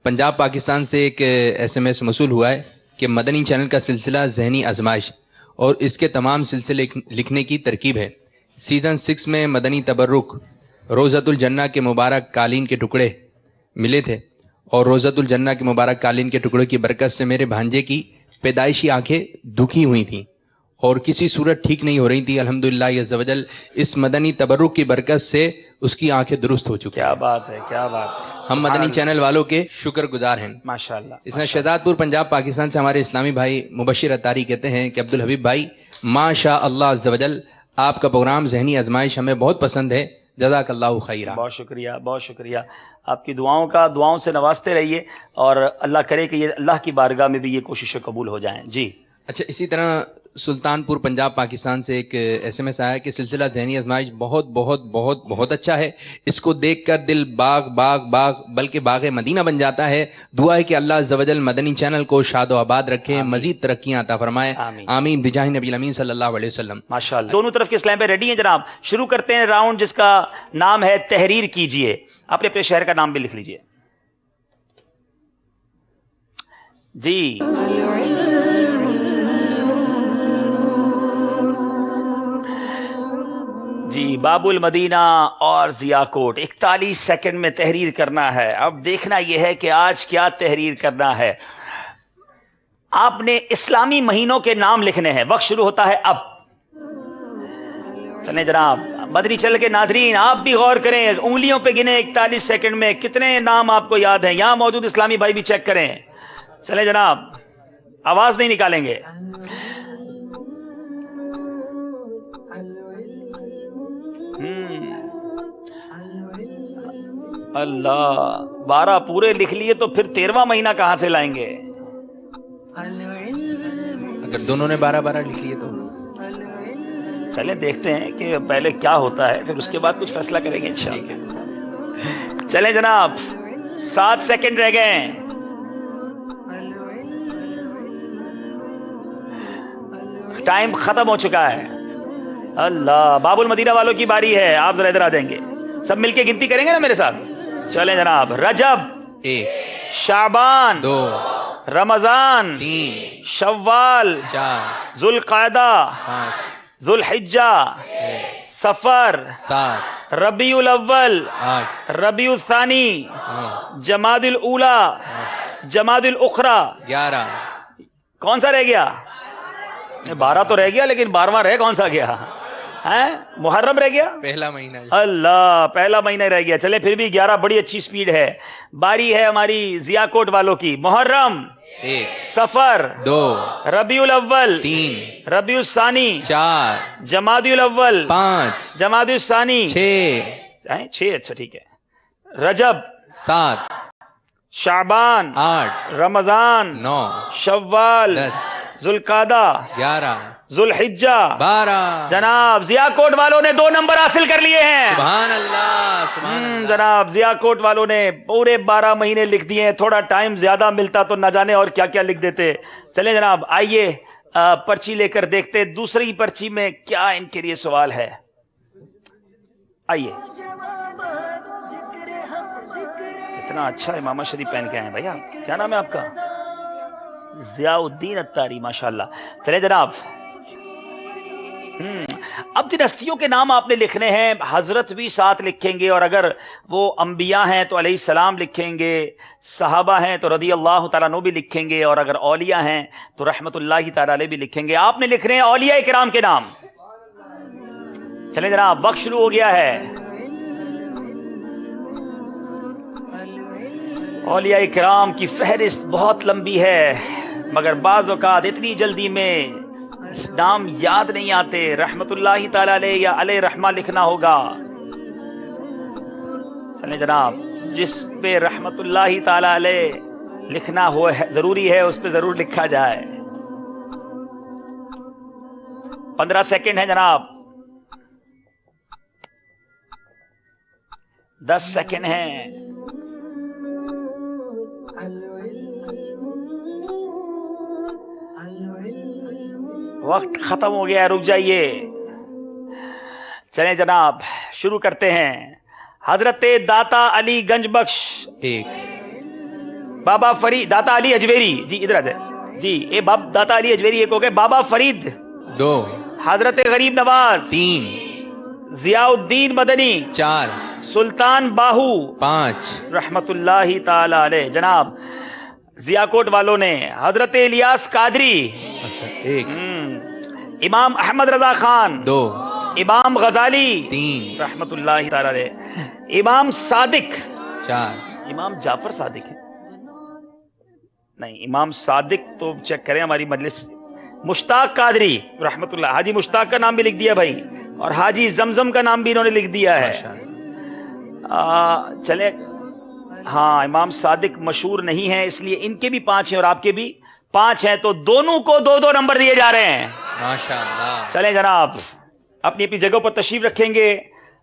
پنجاب پاکستان سے ایک SMS موصول ہوا ہے کہ مدنی چینل کا سلسلہ ذہنی آزمائش اور اس کے تمام سلسلے لکھنے کی ترکیب ہے۔ سیزن 6 میں مدنی تبرک روزۃ الجنہ کے مبارک قالین کے ٹکڑے ملے تھے، اور روزۃ الجنہ کے مبارک قالین کے ٹکڑے کی برکت سے میرے بھانجے کی پیدائشی آنکھیں دکھی ہوئی تھیں اور کسی صورت ٹھیک نہیں ہو رہی تھی۔ الحمدللہ عز و جل اس مدنی تبرک کی برکت سے اس کی آنکھیں درست ہو چکی۔ کیا بات ہے، کیا بات ہے، ہم مدنی چینل والوں کے شکر گزار ہیں ماشاءاللہ۔ اس میں شہزاد پور پنجاب پاکستان سے ہمارے اسلامی بھائی مبشر اتاری کہتے ہیں کہ عبدالحبیب بھائی ماشاء اللہ عز و جل آپ کا پروگرام ذہنی آزمائش ہمیں بہت پسند ہے، جزاک اللہ خیرہ۔ بہت شکریہ، بہت شکریہ، آپ کی دعاؤں سے نوازتے رہیے، اور اللہ کرے کہ یہ اللہ کی بارگاہ میں بھی یہ کوششیں قبول ہو جائیں۔ جی اچھا، اسی طرح سلطان پور پنجاب پاکستان سے ایک SMS آیا کہ سلسلہ ذہنی آزمائش بہت بہت بہت بہت اچھا ہے، اس کو دیکھ کر دل باغ باغ باغ بلکہ باغ مدینہ بن جاتا ہے۔ دعا ہے کہ اللہ عز و جل مدنی چینل کو شاد و آباد رکھے، مزید ترقیاں عطا فرمائے، آمین بجاہ نبی الامین صلی اللہ علیہ وسلم۔ ماشاءاللہ، دونوں طرف کے اسلام پہ ریڈی ہیں جناب؟ شروع کرتے ہیں راؤنڈ جس کا نام ہے تحریر کیجئے۔ آپ اپنے شہر کا نام بھی لکھ لیجئے۔ جی جی جی بابل مدینہ اور ضیاء کوٹ 41 سیکنڈ میں تحریر کرنا ہے. اب دیکھنا یہ ہے کہ آج کیا تحریر کرنا ہے. آپ نے اسلامی مہینوں کے نام لکھنے ہیں. وقت شروع ہوتا ہے اب. چلیں جناب مدنی چینل کے ناظرین آپ بھی غور کریں, انگلیوں پہ گنے 41 سیکنڈ میں کتنے نام آپ کو یاد ہیں. یہاں موجود اسلامی بھائی بھی چیک کریں. چلیں جناب آواز نہیں نکالیں گے. اللہ 12 پورے لکھ لیے تو پھر 13واں مہینہ کہاں سے لائیں گے؟ اگر دونوں نے 12 لکھ لیے تو چلیں دیکھتے ہیں کہ پہلے کیا ہوتا ہے, پھر اس کے بعد کچھ فیصلہ کریں گے انشاءاللہ. چلیں جناب 7 سیکنڈ رہ گئے ہیں. ٹائم ختم ہو چکا ہے. اللہ باب المدینہ والوں کی باری ہے. آپ ذرا ادھر آ جائیں گے, سب مل کے گنتی کریں گے نا میرے ساتھ. چلیں جناب رجب 1 شعبان 2 رمضان 3 شوال 4 ذوالقعدہ 5 ذوالحجہ سفر 7 ربیع الاول 8 ربیع الثانی 9 جمادی الاولی جمادی الاخری 11 کون سا رہ گیا؟ 12 تو رہ گیا لیکن 12واں رہ کون سا گیا ہے؟ محرم رہ گیا. پہلا مہینہ. اللہ پہلا مہینہ رہ گیا. چلے پھر بھی 11 بڑی اچھی سپیڈ ہے. باری ہے ہماری ضیاء کوٹ والوں کی. محرم 1 سفر 2 ربیع الاول 3 ربیع الثانی 4 جمادی الاول 5 جمادی الثانی 6 اچھا ٹھیک ہے. رجب 7 شعبان 8 رمضان 9 شوال 10 ذوالقعدہ 11 ذوالحجہ 12. جناب ضیاء کوٹ والوں نے 2 نمبر حاصل کر لیے ہیں. سبحان اللہ سبحان اللہ. جناب ضیاء کوٹ والوں نے پورے 12 مہینے لکھ دیے ہیں. تھوڑا ٹائم زیادہ ملتا تو نہ جانے اور کیا کیا لکھ دیتے. چلیں جناب آئیے پرچی لے کر دیکھتے دوسری پرچی میں کیا ان کے لیے سوال ہے. آئیے. اتنا اچھا امامہ شریف پہن کے آئے ہیں بھیا. کیا نام ہے آپ کا؟ ضیاء الدین اتاری ماشاءاللہ. چلیں جناب اب جن ہستیوں کے نام آپ نے لکھنے ہیں حضرت بھی ساتھ لکھیں گے, اور اگر وہ انبیاء ہیں تو علیہ السلام لکھیں گے, صحابہ ہیں تو رضی اللہ تعالیٰ عنہ بھی لکھیں گے, اور اگر اولیاء ہیں تو رحمت اللہ تعالیٰ علیہ بھی لکھیں گے. آپ نے لکھنے ہیں اولیاء کرام کے نام. چلیں جناب وقت شروع ہو گیا ہے. اولیاء کرام کی فہرست بہت لمبی ہے مگر بعض اوقات اتنی جلدی میں نام یاد نہیں آتے. رحمت اللہ تعالی علیہ یا علیہ رحمہ لکھنا ہوگا. چلیں جناب جس پہ رحمت اللہ تعالی علیہ لکھنا ہو ضروری ہے اس پہ ضرور لکھا جائے. 15 سیکنڈ ہے جناب. 10 سیکنڈ ہیں. وقت ختم ہو گیا, رک جائیے. چلیں جناب شروع کرتے ہیں. حضرت داتا علی گنج بخش 1 بابا فرید داتا علی اجویری جی ادھر آ جائے جی. اے داتا علی اجویری 1 ہو گئے. بابا فرید 2 حضرت غریب نواز 3 ضیاء الدین مدنی 4 سلطان باہو 5 رحمت اللہ تعالی علیہ. جناب ضیاء کوٹ والوں نے حضرت الیاس قادری 1 امام احمد رضا خان 2 امام غزالی 3 رحمت اللہ تعالی علیہ. امام صادق 4 امام جعفر صادق ہے نہیں, امام صادق تو چیک کریں ہماری مجلس. مشتاق قادری رحمت اللہ, حاجی مشتاق کا نام بھی لکھ دیا بھائی, اور حاجی زمزم کا نام بھی انہوں نے لکھ دیا ہے. چلے ہاں امام صادق مشہور نہیں ہے اس لیے ان کے بھی 5 ہیں اور آپ کے بھی 5 ہیں, تو دونوں کو 2-2 نمبر دیے جا رہے ہیں. ماشاءاللہ. چلیں جناب اپنی اپنی جگہوں پر تشریف رکھیں گے.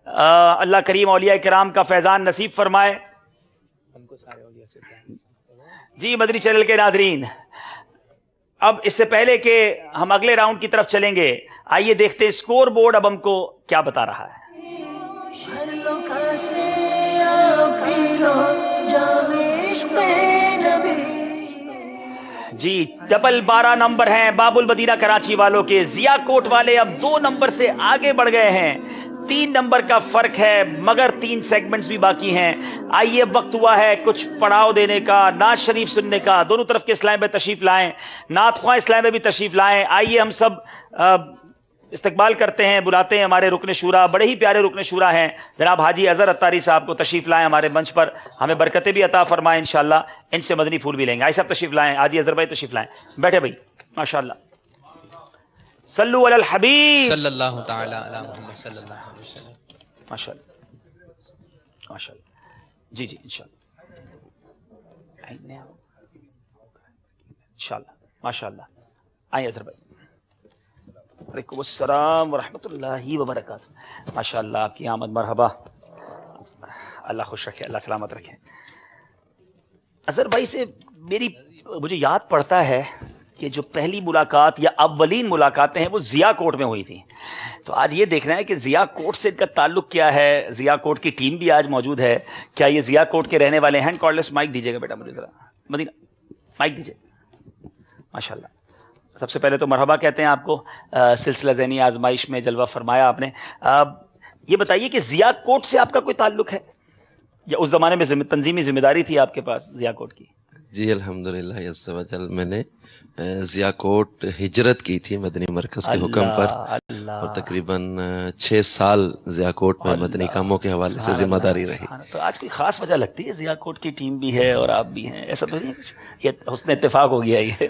اللہ کریم اولیاء کرام کا فیضان نصیب فرمائے. جی مدنی چینل کے ناظرین, اب اس سے پہلے کہ ہم اگلے راؤنڈ کی طرف چلیں گے آئیے دیکھتے ہیں اسکور بورڈ اب ہم کو کیا بتا رہا ہے. جی 12 نمبر ہیں باب المدینہ کراچی والوں کے. ضیاء کوٹ والے اب 2 نمبر سے آگے بڑھ گئے ہیں. 3 نمبر کا فرق ہے مگر 3 سیگمنٹس بھی باقی ہیں. آئیے وقت ہوا ہے کچھ پڑاؤ دینے کا، نعت شریف سننے کا. دونوں طرف کے اسلام میں تشریف لائیں، نعت خواہ اسلام میں بھی تشریف لائیں. آئیے ہم سب استقبال کرتے ہیں، بلاتے ہیں ہمارے رکن شورا، بڑے ہی پیارے رکن شورا ہیں جناب حاجی اظہر اتاری صاحب کو. تشریف لائیں ہمارے منچ پر، ہمیں برکتیں بھی عطا فرمائیں انشاءاللہ. ان سے مدنی پھول بھی لیں گے. آئی صاحب تشریف لائیں، حاجی اظہر بھائی تشریف لائیں. بیٹھے بھائی، ماشاءاللہ. صلو علی الحبیب صلی اللہ تعالی علی محمد صلی اللہ علیہ وسلم. ماشاءاللہ ماشاءاللہ. جی جی انشاءاللہ ماشاءاللہ. آئیں اظہر بھائی. وعلیکم السلام ورحمۃ اللہ وبرکاتہ. ماشاءاللہ آپ کی آمد مرحبا. اللہ خوش رکھے، اللہ سلامت رکھے. اظہر بھائی سے مجھے یاد پڑتا ہے کہ جو پہلی ملاقات یا اولین ملاقاتیں ہیں وہ ضیاء کوٹ میں ہوئی تھیں. تو آج یہ دیکھنا ہے کہ ضیاء کوٹ سے ان کا تعلق کیا ہے. ضیاء کوٹ کی ٹیم بھی آج موجود ہے. کیا یہ ضیاء کوٹ کے رہنے والے ہیں؟ کارڈلیس مائک دیجیے گا بیٹا مجھے ذرا، مدینہ مائک دیجیے. ماشاءاللہ. سب سے پہلے تو مرحبا کہتے ہیں آپ کو. سلسلہ ذہنی آزمائش میں جلوہ فرمایا آپ نے. یہ بتائیے کہ ضیاء کوٹ سے آپ کا کوئی تعلق ہے یا اس زمانے میں تنظیمی ذمہ داری تھی آپ کے پاس ضیاء کوٹ کی؟ جی الحمدللہ عز و جل، میں نے ضیاء کوٹ ہجرت کی تھی مدنی مرکز کے حکم پر، اور تقریباً 6 سال ضیاء کوٹ میں مدنی کاموں کے حوالے سے ذمہ داری رہی. تو آج کوئی خاص وجہ لگتی ہے؟ ضیاء کوٹ کی ٹیم بھی ہے اور آپ بھی ہیں، ایسا تو نہیں ہے کچھ؟ یہ حسن اتفاق ہو گیا یہ؟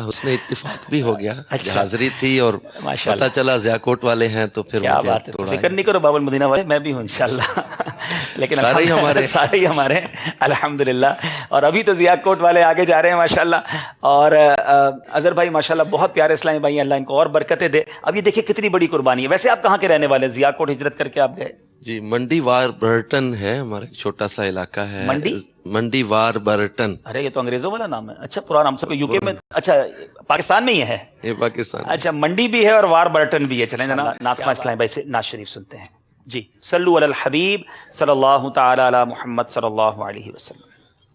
اس نے اتفاق بھی ہو گیا، حاضری تھی اور پتہ چلا ضیاء کوٹ والے ہیں تو پھر کیا بات ہے. فکر نہیں کرو باب المدینہ والے، میں بھی ہوں انشاءاللہ. لیکن سارے ہی ہمارے الحمدللہ. اور ابھی تو ضیاء کوٹ والے آگے جا رہے ہیں ماشاءاللہ. اور اظہر بھائی ماشاءاللہ بہت پیارے اسلامی بھائی ہیں، اللہ ان کو اور برکتیں دے. اب یہ دیکھیں کتنی بڑی قربانی ہے. ویسے آپ کہاں کے رہنے والے ہیں؟ ضیاء کوٹ ہجرت کر کے آپ گئے؟ جی منڈی وار برٹن ہے ہمارا ایک چھوٹا سا علاقہ ہے. منڈی وار برٹن. ارے یہ تو انگریزوں والا نام ہے. اچھا پرانا ہم سب کو یو کے میں، اچھا پاکستان میں ہی ہے یہ؟ پاکستان. اچھا منڈی بھی ہے اور وار برٹن بھی ہے. چلیں جناب نعت خواہ اسلامی بھائی سے نعت شریف سنتے ہیں. جی صلو علی الحبیب صلی اللہ تعالی علی محمد صلی اللہ علیہ وسلم.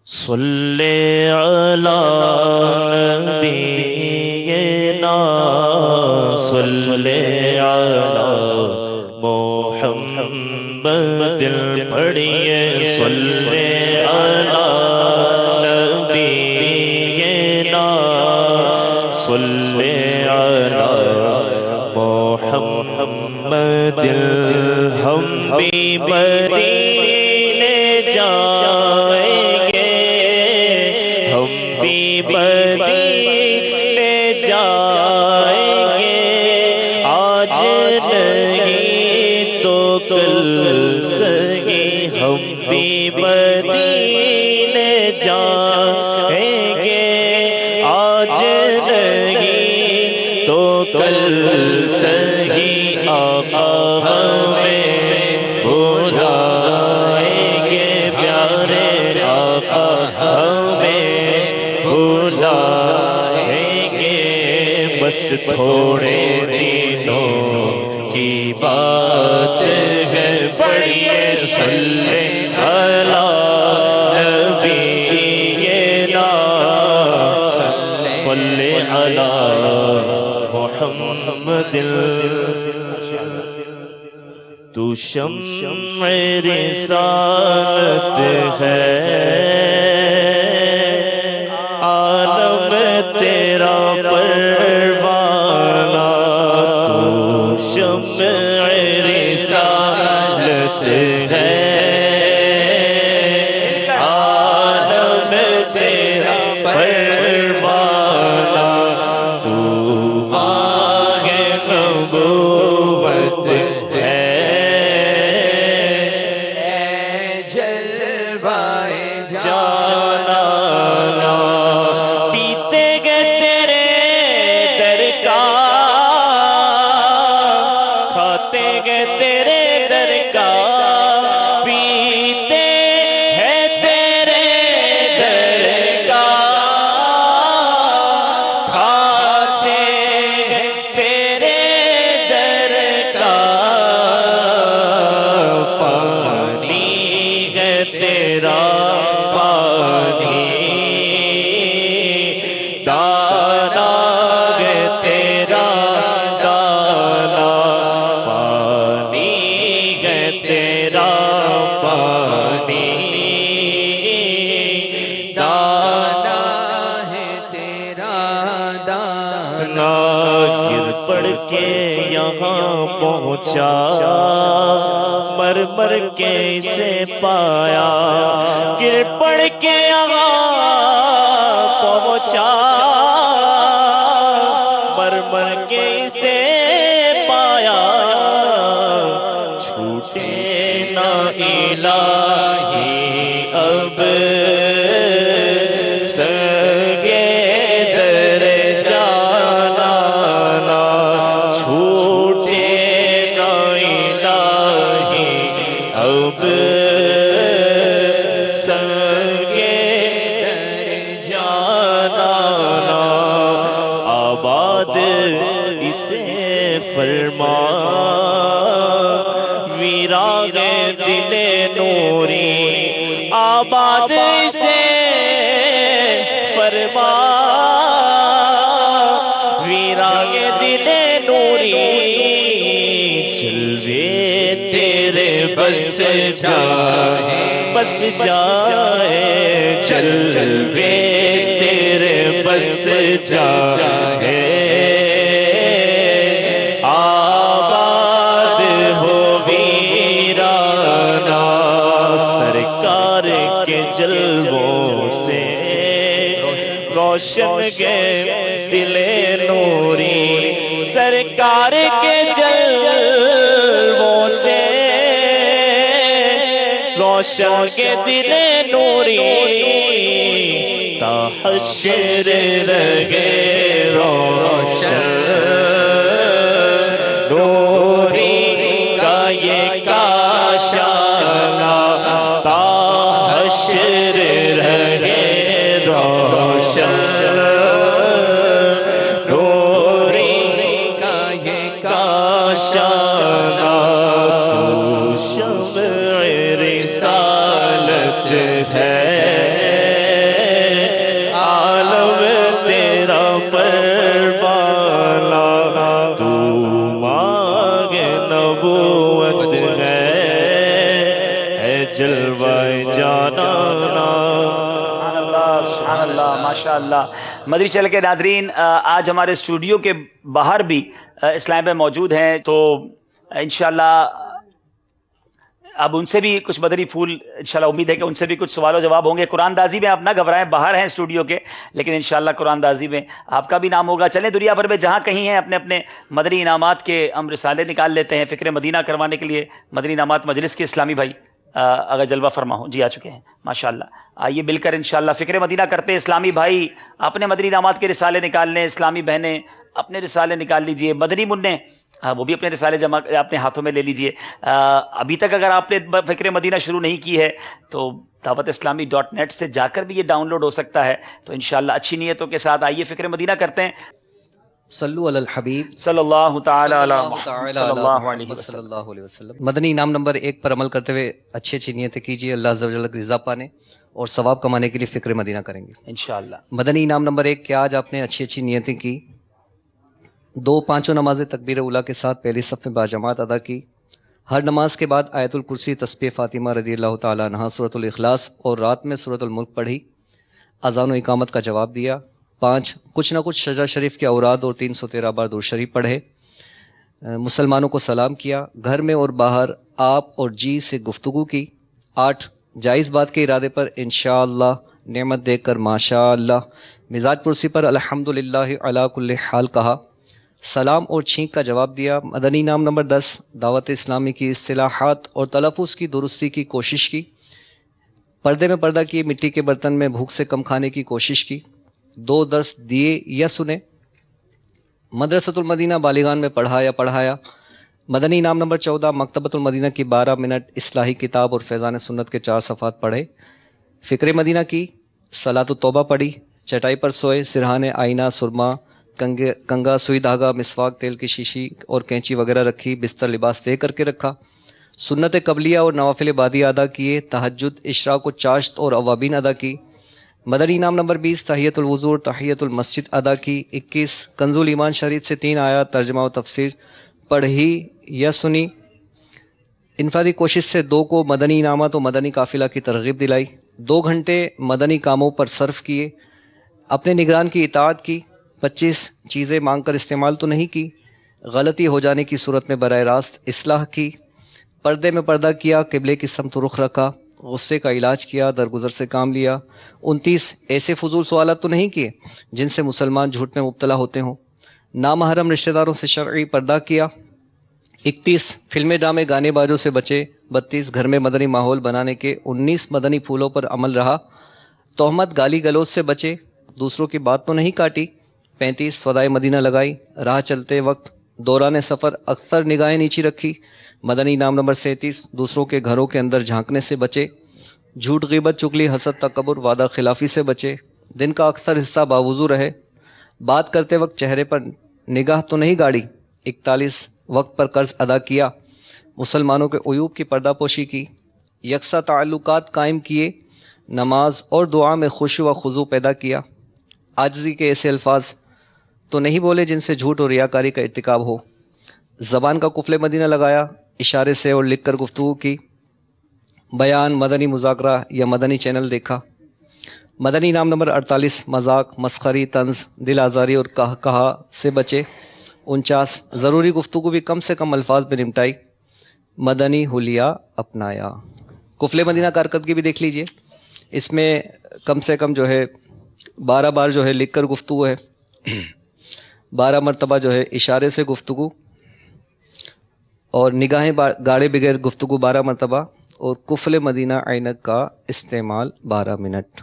صلی علی نبینا صلی علی محمد پڑھیے. صلی علی نبینا صلی علی محمد. ہم بھی مدینے جائیں گے، ہم بھی مدینے جائیں گے. آج نہیں تو کل سہی ہم بھی مدینے جائیں گے. آج نہیں تو کل سہی آقا ہمیں بلائیں گے. پیارے آقا ہمیں بلائیں گے. بس تھوڑے دنوں کی بات ہے، پڑھیے صلی علی نبینا صلی علی محمد. تو شمع رسالت ہے، عالم تیرا پروانہ. تو شمع رسالت ہے، عالم تیرا پروانہ. تو ماہ نبوت ہے، جلوائے جانا. پیتے گئے تیرے نا گر پڑ کے یہاں پہنچا مر مر کے اسے پایا گر پڑ کے یہاں پہنچا مر مر کے اسے پایا چھوٹے نہ الہی اب سگے در جانا نا چھوٹے نہ الہی اب سگے در جانا نا آباد اسے فرما ویراغ دل نوری آباد سے فرما ویراغ دل نوری جلوے تیرے بس جائے جلوے تیرے بس جائے آباد ہو ویرانہ سرکار کے جلووں سے روشن گئے دل نوری سرکار کے جلووں سے روشن کے دل نوری تا حشر رہے روشن نوری کا یہ کاشانہ تا حشر رہے روشن نوری کا یہ کاشانہ تو شمع رسالت ہے عالم تیرا پروانہ تو مانگ نبوت ہے جلوہ جانانا سبحان اللہ ماشاء اللہ۔ مدری چینل کے ناظرین، آج ہمارے اسٹوڈیو کے باہر بھی اسلام میں موجود ہیں، تو انشاءاللہ اب ان سے بھی کچھ مدری پھول انشاءاللہ امید ہے کہ ان سے بھی کچھ سوال و جواب ہوں گے۔ قرآن دازی میں آپ نہ گھبرائیں، باہر ہیں اسٹوڈیو کے، لیکن انشاءاللہ قرآن دازی میں آپ کا بھی نام ہوگا۔ چلیں دنیا بھر میں جہاں کہیں ہیں اپنے اپنے مدنی انعامات کے ہم رسالے نکال لیتے ہیں فکر مدینہ کروانے کے لیے۔ مدنی انعامات مجلس کے اسلامی بھائی اگر جلوہ فرما ہوں جی آ چکے ہیں ماشاءاللہ، آئیے مل کر انشاءاللہ فکر مدینہ کرتے ہیں۔ اسلامی بھائی اپنے مدنی انعامات کے رسالے نکال لیں، اسلامی بہنیں اپنے رسالے نکال لیجئے، مدنی منع وہ بھی اپنے رسالے جمع اپنے ہاتھوں میں لے لیجئے۔ ابھی تک اگر آپ نے فکر مدینہ شروع نہیں کی ہے تو dawatIslami.net سے جا کر بھی یہ ڈاؤن لوڈ ہو سکتا ہے، تو انشاءاللہ اچھی نیتوں کے ساتھ آئیے فکر مدینہ کرتے ہیں۔ صلو علی الحبیب صلی اللہ تعالی علی محمد صلی اللہ علیہ وسلم۔ مدنی انعام نمبر 1 پر عمل کرتے ہوئے اچھی اچھی نیتیں کیجیے، اللہ عز و جل کی رضا پانے اور ثواب کمانے کے لیے فکر مدینہ کریں گے انشاءاللہ۔ مدنی انعام نمبر 1 کہ آج آپ نے اچھی اچھی نیتیں کی، 2 پانچوں نمازیں تکبیر اولیٰ کے ساتھ پہلی صف میں باجماعت ادا کی، ہر نماز کے بعد آیت الکرسی، تسبیح فاطمہ رضی اللہ تعالیٰ عنہا، سورۃ الاخلاص اور رات میں سورۃ الملک پڑھی، اذان و اقامت کا جواب دیا، 5 کچھ نہ کچھ شجاع شریف کے اوراد اور 313 بار درود شریف پڑھے، مسلمانوں کو سلام کیا، گھر میں اور باہر آپ اور جی سے گفتگو کی، 8 جائز بات کے ارادے پر انشاءاللہ نعمت دیکھ کر ماشاءاللہ، مزاج پرسی پر الحمدللہ علی کل حال کہا، سلام اور چھینک کا جواب دیا۔ مدنی انعام نمبر 10 دعوت اسلامی کی اصطلاحات اور تلفظ کی درستی کی کوشش کی، پردے میں پردہ کیے، مٹی کے برتن میں بھوک سے کم کھانے کی کوشش کی، 2 درس دیے یا سنے، مدرسۃ المدینہ بالغان میں پڑھا یا پڑھایا۔ مدنی انعام نمبر 14 مکتبۃ المدینہ کی 12 منٹ اصلاحی کتاب اور فیضان سنت کے 4 صفحات پڑھے، فکر مدینہ کی، صلاۃ التوبہ پڑھی، چٹائی پر سوئے، سرہانے، آئینہ، سرما، کنگا، سوئی دھاگا، مسواک، تیل کی شیشی اور کینچی وغیرہ رکھی، بستر لباس طے کر کے رکھا، سنت قبلیہ اور نوافل بعدیہ ادا کیے، تہجد، اشراق و چاشت اور اوابین ادا کی۔ مدنی انعام نمبر 20 تحیۃ الوضو، تحیۃ المسجد ادا کی، 21 کنز الایمان شریف سے 3 آیات ترجمہ و تفسیر پڑھی یا سنی، انفرادی کوشش سے 2 کو مدنی انعامات و مدنی قافلہ کی ترغیب دلائی، 2 گھنٹے مدنی کاموں پر صرف کیے، اپنے نگران کی اطاعت کی، 25 چیزیں مانگ کر استعمال تو نہیں کی، غلطی ہو جانے کی صورت میں براہ راست اصلاح کی، پردے میں پردہ کیا، قبلے کی سمت رخ رکھا، غصے کا علاج کیا، درگزر سے کام لیا، 29 ایسے فضول سوالات تو نہیں کیے جن سے مسلمان جھوٹ میں مبتلا ہوتے ہوں، نامحرم رشتہ داروں سے شرعی پردہ کیا، 31 فلمیں ڈرامے گانے بازوں سے بچے، 32 گھر میں مدنی ماحول بنانے کے 19 مدنی پھولوں پر عمل رہا، تہمت گالی گلوچ سے بچے، دوسروں کی بات تو نہیں کاٹی، 35 سودائے مدینہ لگائی، راہ چلتے وقت دوران سفر اکثر نگاہیں نیچی رکھی، مدنی انعام نمبر 37 دوسروں کے گھروں کے اندر جھانکنے سے بچے، جھوٹ غیبت چگلی حسد تکبر وعدہ خلافی سے بچے، دن کا اکثر حصہ باوضو رہے، بات کرتے وقت چہرے پر نگاہ تو نہیں گاڑی، 41 وقت پر قرض ادا کیا، مسلمانوں کے عیوب کی پردہ پوشی کی، یکساں تعلقات قائم کیے، نماز اور دعا میں خشوع و خضوع پیدا کیا، عاجزی کے ایسے الفاظ تو نہیں بولے جن سے جھوٹ اور ریاکاری کا ارتکاب ہو، زبان کا قفل مدینہ لگایا، اشارے سے اور لکھ کر گفتگو کی، بیان مدنی مذاکرہ یا مدنی چینل دیکھا، مدنی انعام نمبر 48 مذاق مسخری طنز دل آزاری اور کہا سے بچے، 49 ضروری گفتگو بھی کم سے کم الفاظ میں نمٹائی، مدنی حلیہ اپنایا۔ قفل مدینہ کارکردگی بھی دیکھ لیجئے، اس میں کم سے کم جو ہے 12 بار جو ہے لکھ کر گفتگو ہے، 12 مرتبہ جو ہے اشارے سے گفتگو، اور نگاہیں گاڑے بغیر گفتگو 12 مرتبہ، اور قفل مدینہ عینک کا استعمال 12 منٹ۔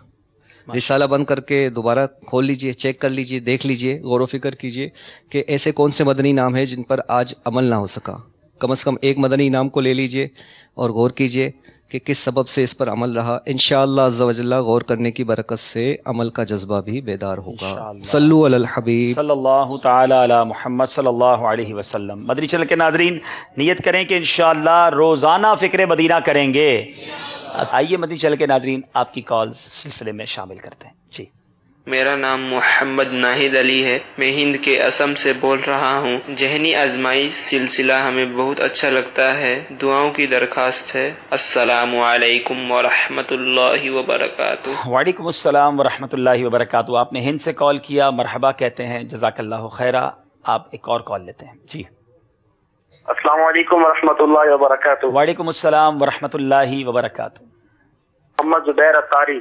رسالہ بند کر کے دوبارہ کھول لیجئے، چیک کر لیجئے، دیکھ لیجئے، غور و فکر کیجئے کہ ایسے کون سے مدنی انعام ہیں جن پر آج عمل نہ ہو سکا، کم از کم ایک مدنی انعام کو لے لیجئے اور غور کیجئے کہ کس سبب سے اس پر عمل رہا۔ انشاءاللہ عز و جل غور کرنے کی برکت سے عمل کا جذبہ بھی بیدار ہوگا۔ صلو علی الحبیب صلی اللہ تعالی علی محمد صلی اللہ علیہ وسلم۔ مدنی چینل کے ناظرین نیت کریں کہ انشاءاللہ روزانہ فکر مدینہ کریں گے۔ آئیے مدنی چینل کے ناظرین آپ کی کالز سلسلے میں شامل کرتے ہیں۔ جی، میرا نام محمد ناہید علی ہے، میں ہند کے اسم سے بول رہا ہوں۔ ذہنی آزمائش سلسلہ ہمیں بہت اچھا لگتا ہے، دعاؤں کی درخواست ہے۔ السلام علیکم ورحمۃ اللہ وبرکاتہ۔ وعلیکم السلام ورحمۃ اللہ وبرکاتہ۔ آپ نے ہند سے کال کیا، مرحبا کہتے ہیں، جزاک اللہ خیرہ۔ آپ ایک اور کال لیتے ہیں۔ جی، السلام علیکم ورحمۃ اللہ وبرکاتہ۔ وعلیکم السلام ورحمۃ اللہ وبرکاتہ۔ محمد زبیر اتاری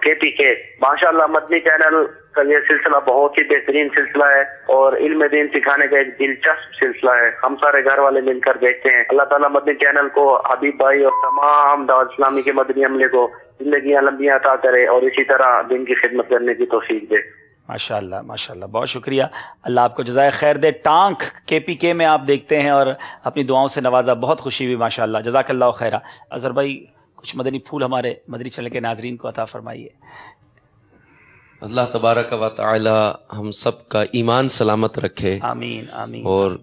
کے پی کے۔ ماشاءاللہ مدنی چینل کا یہ سلسلہ بہت ہی بہترین سلسلہ ہے اور علم دین سکھانے کا ایک دلچسپ سلسلہ ہے، ہم سارے گھر والے مل کر دیکھتے ہیں۔ اللہ تعالیٰ مدنی چینل کو، حبیب بھائی اور تمام دعوت اسلامی کے مدنی عملے کو زندگیاں لمبیاں عطا کرے اور اسی طرح دین کی خدمت کرنے کی توفیق دے۔ ماشاءاللہ ماشاءاللہ، بہت شکریہ، اللہ آپ کو جزائے خیر دے۔ ٹانک کے پی کے میں آپ دیکھتے ہیں اور اپنی دعاؤں سے نوازا، بہت خوشی ہوئی، ماشاءاللہ، جزاک اللہ خیرہ۔ اظہر بھائی کچھ مدنی پھول ہمارے مدنی چینل کے ناظرین کو عطا فرمائیے۔ اللہ تبارک و تعالی ہم سب کا ایمان سلامت رکھے، آمین آمین۔ اور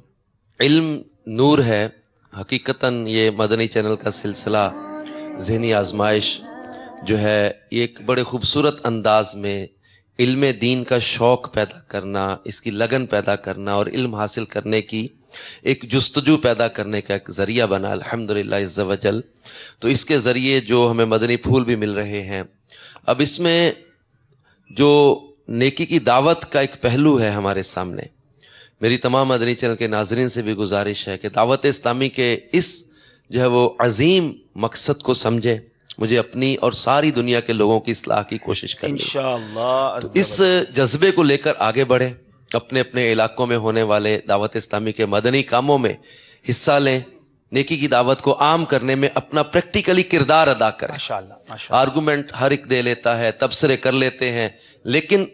علم نور ہے، حقیقتاً یہ مدنی چینل کا سلسلہ ذہنی آزمائش جو ہے یہ ایک بڑے خوبصورت انداز میں علم دین کا شوق پیدا کرنا، اس کی لگن پیدا کرنا اور علم حاصل کرنے کی ایک جستجو پیدا کرنے کا ایک ذریعہ بنا، الحمدللہ عز و جل۔ تو اس کے ذریعے جو ہمیں مدنی پھول بھی مل رہے ہیں، اب اس میں جو نیکی کی دعوت کا ایک پہلو ہے ہمارے سامنے، میری تمام مدنی چینل کے ناظرین سے بھی گزارش ہے کہ دعوت اسلامی کے اس جو ہے وہ عظیم مقصد کو سمجھیں، مجھے اپنی اور ساری دنیا کے لوگوں کی اصلاح کی کوشش کرنی ہے۔ انشاءاللہ تو اس جذبے کو لے کر آگے بڑھیں، اپنے اپنے علاقوں میں ہونے والے دعوت اسلامی کے مدنی کاموں میں حصہ لیں، نیکی کی دعوت کو عام کرنے میں اپنا پریکٹیکلی کردار ادا کریں۔ آرگومنٹ ہر ایک دے لیتا ہے، تبصرے کر لیتے ہیں، لیکن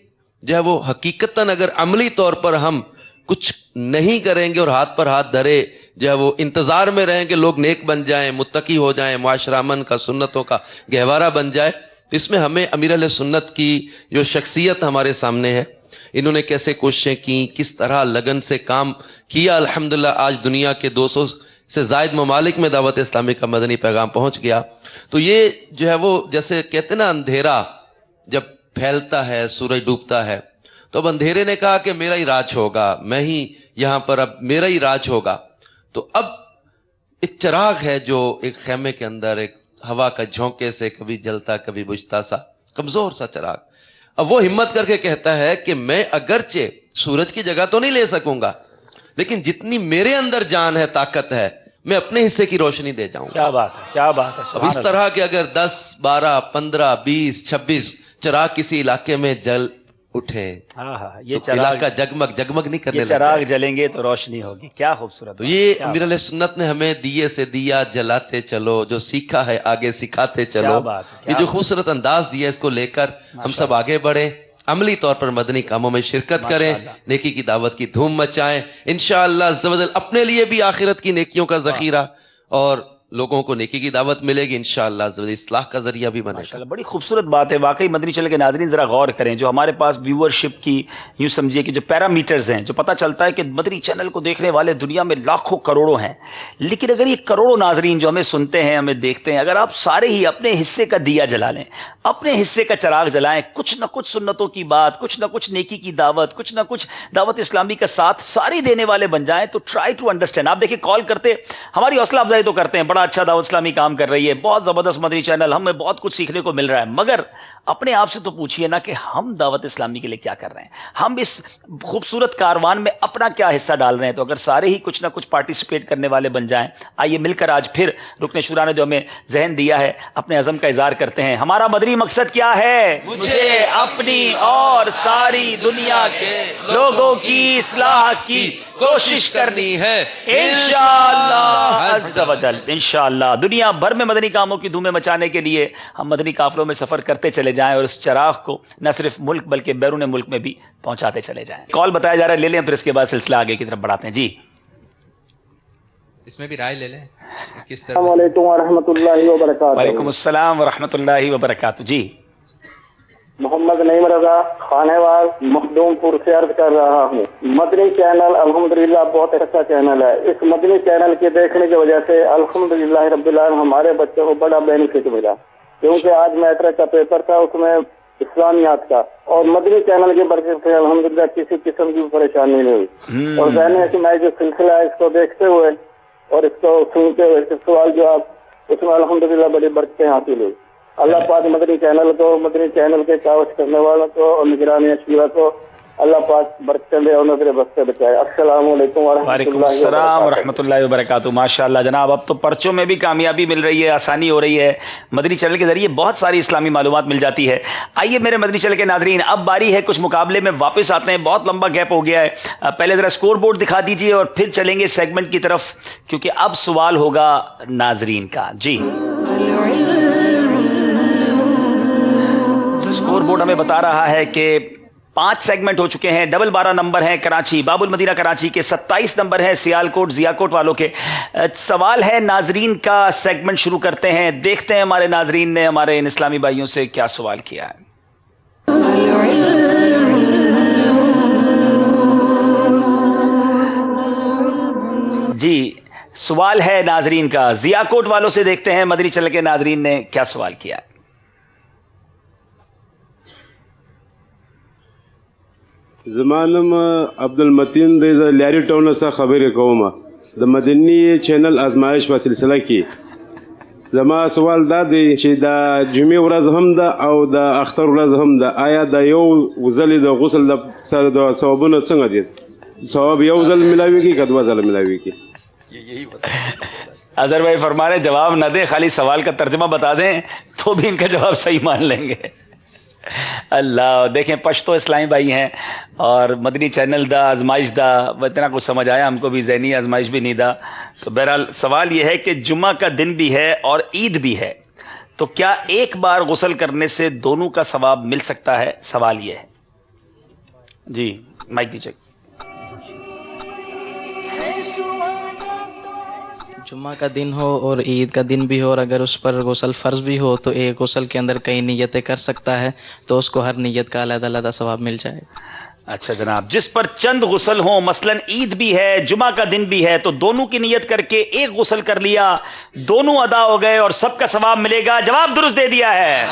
جو ہے وہ حقیقتاً اگر عملی طور پر ہم کچھ نہیں کریں گے اور ہاتھ پر ہاتھ دھرے جو ہے وہ انتظار میں رہیں کہ لوگ نیک بن جائیں، متقی ہو جائیں، معاشرہ امن کا، سنتوں کا گہوارہ بن جائے، تو اس میں ہمیں امیر اہل سنت کی جو شخصیت ہمارے سامنے ہے، انہوں نے کیسے کوششیں کی، کس طرح لگن سے کام کیا، الحمدللہ آج دنیا کے 200 سے زائد ممالک میں دعوت اسلامی کا مدنی پیغام پہنچ گیا۔ تو یہ جو ہے وہ جیسے کہتے ہیں نا، اندھیرا جب پھیلتا ہے، سورج ڈوبتا ہے، تو اب اندھیرے نے کہا کہ میرا ہی راج ہوگا، میں ہی یہاں پر اب میرا ہی راج ہوگا۔ تو اب ایک چراغ ہے جو ایک خیمے کے اندر ایک ہوا کا جھونکے سے کبھی جلتا کبھی بجھتا سا کمزور سا چراغ، اب وہ ہمت کر کے کہتا ہے کہ میں اگرچہ سورج کی جگہ تو نہیں لے سکوں گا، لیکن جتنی میرے اندر جان ہے، طاقت ہے، میں اپنے حصے کی روشنی دے جاؤں گا. کیا بات ہے، کیا بات ہے. اب اس طرح کے اگر 10 12 15 20 26 چراغ کسی علاقے میں جل اٹھے، یہ تو علاقہ جگمگ جگمگ نہیں کرنے لگتا، چراغ جلیں گے تو روشنی ہوگی. کیا خوبصورت. تو یہ امیر علیہ سنت نے ہمیں دیے سے دیا جلاتے چلو، جو سیکھا ہے آگے سکھاتے چلو. یہ جو خوبصورت انداز دیا، اس کو لے کر ہم سب آگے بڑھیں، عملی طور پر مدنی کاموں میں شرکت کریں، نیکی کی دعوت کی دھوم مچائیں. انشاءاللہ عز و جل اپنے لیے بھی آخرت کی نیکیوں کا ذخیرہ، اور لوگوں کو نیکی کی دعوت ملے گی، انشاءاللہ عز و جل اصلاح کا ذریعہ بھی بنے گا. بڑی خوبصورت بات ہے واقعی. مدنی چینل کے ناظرین ذرا غور کریں، جو ہمارے پاس ویورشپ کی یوں سمجھیے کہ جو پیرامیٹرز ہیں، جو پتہ چلتا ہے کہ مدنی چینل کو دیکھنے والے دنیا میں لاکھوں کروڑوں ہیں، لیکن اگر یہ کروڑوں ناظرین جو ہمیں سنتے ہیں، ہمیں دیکھتے ہیں، اگر آپ سارے ہی اپنے حصے کا دیا جلا لیں، اپنے حصے کا چراغ جلائیں، کچھ نہ کچھ سنتوں کی بات، کچھ نہ کچھ نیکی کی دعوت، کچھ نہ کچھ دعوت اسلامی کا ساتھ ساری دینے والے بن جائیں، تو ٹرائی ٹو انڈرسٹینڈ. آپ دیکھیں کال کرتے ہماری حوصلہ افزائی تو کرتے ہیں، بڑا اچھا دعوت اسلامی کام کر رہی ہے، بہت زبردست مدنی چینل، ہمیں بہت کچھ سیکھنے کو مل رہا ہے، مگر اپنے آپ سے تو پوچھئے نا کہ ہم دعوت اسلامی کے لیے کیا کر رہے ہیں، ہم اس خوبصورت کاروان میں اپنا کیا حصہ ڈال رہے ہیں. تو اگر سارے ہی کچھ نہ کچھ پارٹیسپیٹ کرنے والے بن جائیں، آئیے مل کر آج پھر رکن شورا نے جو ہمیں ذہن دیا ہے، اپنے عزم کا اظہار کرتے ہیں. ہمارا مدنی مقصد کیا ہے؟ مجھے اپنی اور ساری دنیا کے لوگوں کی اصلاح کی کوشش کرنی ہے، انشاءاللہ عز و جل. انشاءاللہ دنیا بھر میں مدنی کاموں کی دھومیں مچانے کے لیے ہم مدنی قافلوں میں سفر کرتے چلے جائیں، اور اس چراغ کو نہ صرف ملک بلکہ بیرون ملک میں بھی پہنچاتے چلے جائیں. کال بتایا جا رہا ہے، لے لیں، پھر اس کے بعد سلسلہ آگے کی طرف بڑھاتے ہیں. جی اس میں بھی رائے لے لیں. السلام علیکم ورحمۃ اللہ وبرکاتہ. وعلیکم السلام ورحمۃ اللہ وبرکاتہ. جی محمد نعیم رضا خانیوال مخدوم پور سے عرض کر رہا ہوں. مدنی چینل الحمدللہ بہت اچھا چینل ہے. اس مدنی چینل کے دیکھنے کی وجہ سے الحمدللہ رب العالمین ہمارے بچوں کو بڑا بینیفٹ ملا، کیونکہ آج میٹرک کا پیپر تھا، اس میں اسلامیات کا، اور مدنی چینل کے برکت سے الحمدللہ کسی قسم کی پریشانی نہیں ہوئی. اور ذہن ہے کہ میں جو سلسلہ ہے اس کو دیکھتے ہوئے اور اس کو سنتے ہوئے سوال جواب، اس میں الحمدللہ بڑی برکتیں حاصل ہوئی. اللہ پاک مدنی چینل کو، مدنی چینل کے کاوش کرنے والوں کو اور نگرانی اشیاء کو اللہ پاک برکتیں دے اور نظر بد سے بچائے. السلام علیکم وعلیکم السلام ورحمۃ اللہ وبرکاتہ. ماشاءاللہ جناب، اب تو پرچوں میں بھی کامیابی مل رہی ہے، آسانی ہو رہی ہے، مدنی چینل کے ذریعے بہت ساری اسلامی معلومات مل جاتی ہے. آئیے میرے مدنی چینل کے ناظرین، اب باری ہے کچھ مقابلے میں واپس آتے ہیں. بہت لمبا گیپ ہو گیا ہے، پہلے ذرا اسکور بورڈ دکھا دیجئے اور پھر چلیں گے سیگمنٹ کی طرف، کیونکہ اب سوال ہوگا ناظرین کا. جی اسکور بورڈ ہمیں بتا رہا ہے کہ 5 سیگمنٹ ہو چکے ہیں. 12 نمبر ہیں کراچی، باب المدینہ کراچی کے، 27 نمبر ہیں سیالکوٹ ضیاکوٹ والوں کے. سوال ہے ناظرین کا، سیگمنٹ شروع کرتے ہیں. دیکھتے ہیں ہمارے ناظرین نے ہمارے ان اسلامی بھائیوں سے کیا سوال کیا ہے. جی سوال ہے ناظرین کا، ضیاکوٹ والوں سے دیکھتے ہیں مدنی چینل کے ناظرین نے کیا سوال کیا ہے. زمانم عبد المتین د لیاری ټاون څخه خبرې کوم د مدني چینل آزمایش په سلسله کې. زما سوال دا دی چې د جمعې ورځ هم ده او د اختر ورځ هم ده، آیا د یو ځل د غسل د ثوابونه څنګه دي؟ ثواب یو ځل ملاویږي که 2 ځله ملاویږي؟ اظہر بھائی فرما رہے جواب نہ دیں، خالی سوال کا ترجمہ بتا دیں تو بھی ان کا جواب صحیح مان لیں گے. اللہ دیکھیں، پشتو اسلامی بھائی ہیں اور مدنی چینل دا آزمائش دا اتنا کچھ سمجھ آیا ہم کو بھی، ذہنی آزمائش بھی نہیں دا. تو بہرحال سوال یہ ہے کہ جمعہ کا دن بھی ہے اور عید بھی ہے، تو کیا ایک بار غسل کرنے سے دونوں کا ثواب مل سکتا ہے؟ سوال یہ ہے. جی مائک دیجیے. جمعہ کا دن ہو اور عید کا دن بھی ہو، اور اگر اس پر غسل فرض بھی ہو تو ایک غسل کے اندر کئی نیتیں کر سکتا ہے، تو اس کو ہر نیت کا علیحدہ علیحدہ ثواب مل جائے گا. اچھا جناب، جس پر چند غسل ہوں، مثلا عید بھی ہے جمعہ کا دن بھی ہے، تو دونوں کی نیت کر کے ایک غسل کر لیا، دونوں ادا ہو گئے اور سب کا ثواب ملے گا. جواب درست دے دیا ہے.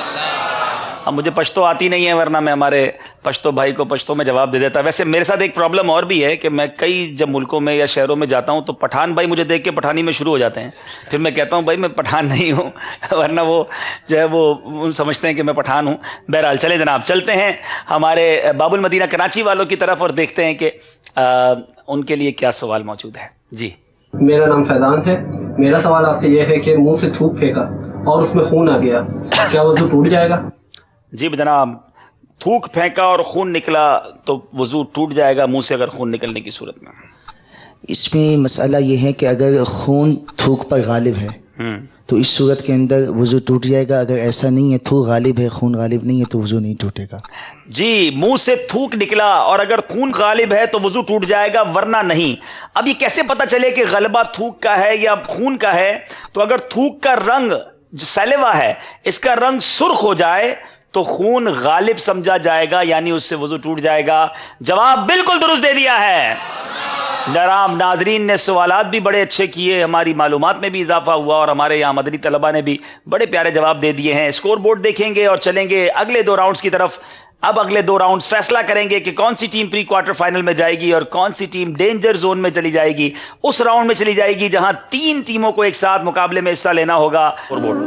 اب مجھے پشتو آتی نہیں ہے ورنہ میں ہمارے پشتو بھائی کو پشتو میں جواب دے دیتا. ویسے میرے ساتھ ایک پرابلم اور بھی ہے کہ میں کئی جب ملکوں میں یا شہروں میں جاتا ہوں تو پٹھان بھائی مجھے دیکھ کے پٹھانی میں شروع ہو جاتے ہیں. پھر میں کہتا ہوں بھائی میں پٹھان نہیں ہوں, ورنہ وہ جو ہے وہ سمجھتے ہیں کہ میں پٹھان ہوں. بہرحال چلیں جناب, چلتے ہیں ہمارے باب المدینہ کراچی والوں کی طرف اور دیکھتے ہیں کہ ان کے لیے کیا سوال موجود ہے. جی میرا نام فیضان ہے. میرا سوال آپ سے یہ ہے کہ منہ سے تھوک پھینکا اور اس میں خون آ گیا, کیا وضو ٹوٹ جائے گا؟ جی جناب, تھوک پھینکا اور خون نکلا تو وضو ٹوٹ جائے گا منہ سے اگر خون نکلنے کی صورت میں. اس میں مسئلہ یہ ہے کہ اگر خون تھوک پر غالب ہے تو اس صورت کے اندر وضو ٹوٹ جائے گا. اگر ایسا نہیں ہے, تھوک غالب ہے خون غالب نہیں ہے, تو وضو نہیں ٹوٹے گا. جی, منہ سے تھوک نکلا اور اگر خون غالب ہے تو وضو ٹوٹ جائے گا ورنہ نہیں. اب یہ کیسے پتہ چلے کہ غلبہ تھوک کا ہے یا خون کا ہے؟ تو اگر تھوک کا رنگ جو سیلوا ہے اس کا رنگ سرخ ہو جائے تو خون غالب سمجھا جائے گا, یعنی اس سے وضو ٹوٹ جائے گا. جواب بالکل درست دے دیا ہے جناب. ناظرین نے سوالات بھی بڑے اچھے کیے, ہماری معلومات میں بھی اضافہ ہوا اور ہمارے یہاں مدنی طلبہ نے بھی بڑے پیارے جواب دے دیے ہیں. اسکور بورڈ دیکھیں گے اور چلیں گے اگلے 2 راؤنڈز کی طرف. اب اگلے 2 راؤنڈز فیصلہ کریں گے کہ کون سی ٹیم پری کوارٹر فائنل میں جائے گی اور کون سی ٹیم ڈینجر زون میں چلی جائے گی. اس راؤنڈ میں چلی جائے گی جہاں 3 ٹیموں کو ایک ساتھ مقابلے میں حصہ لینا ہوگا. اسکور بورڈ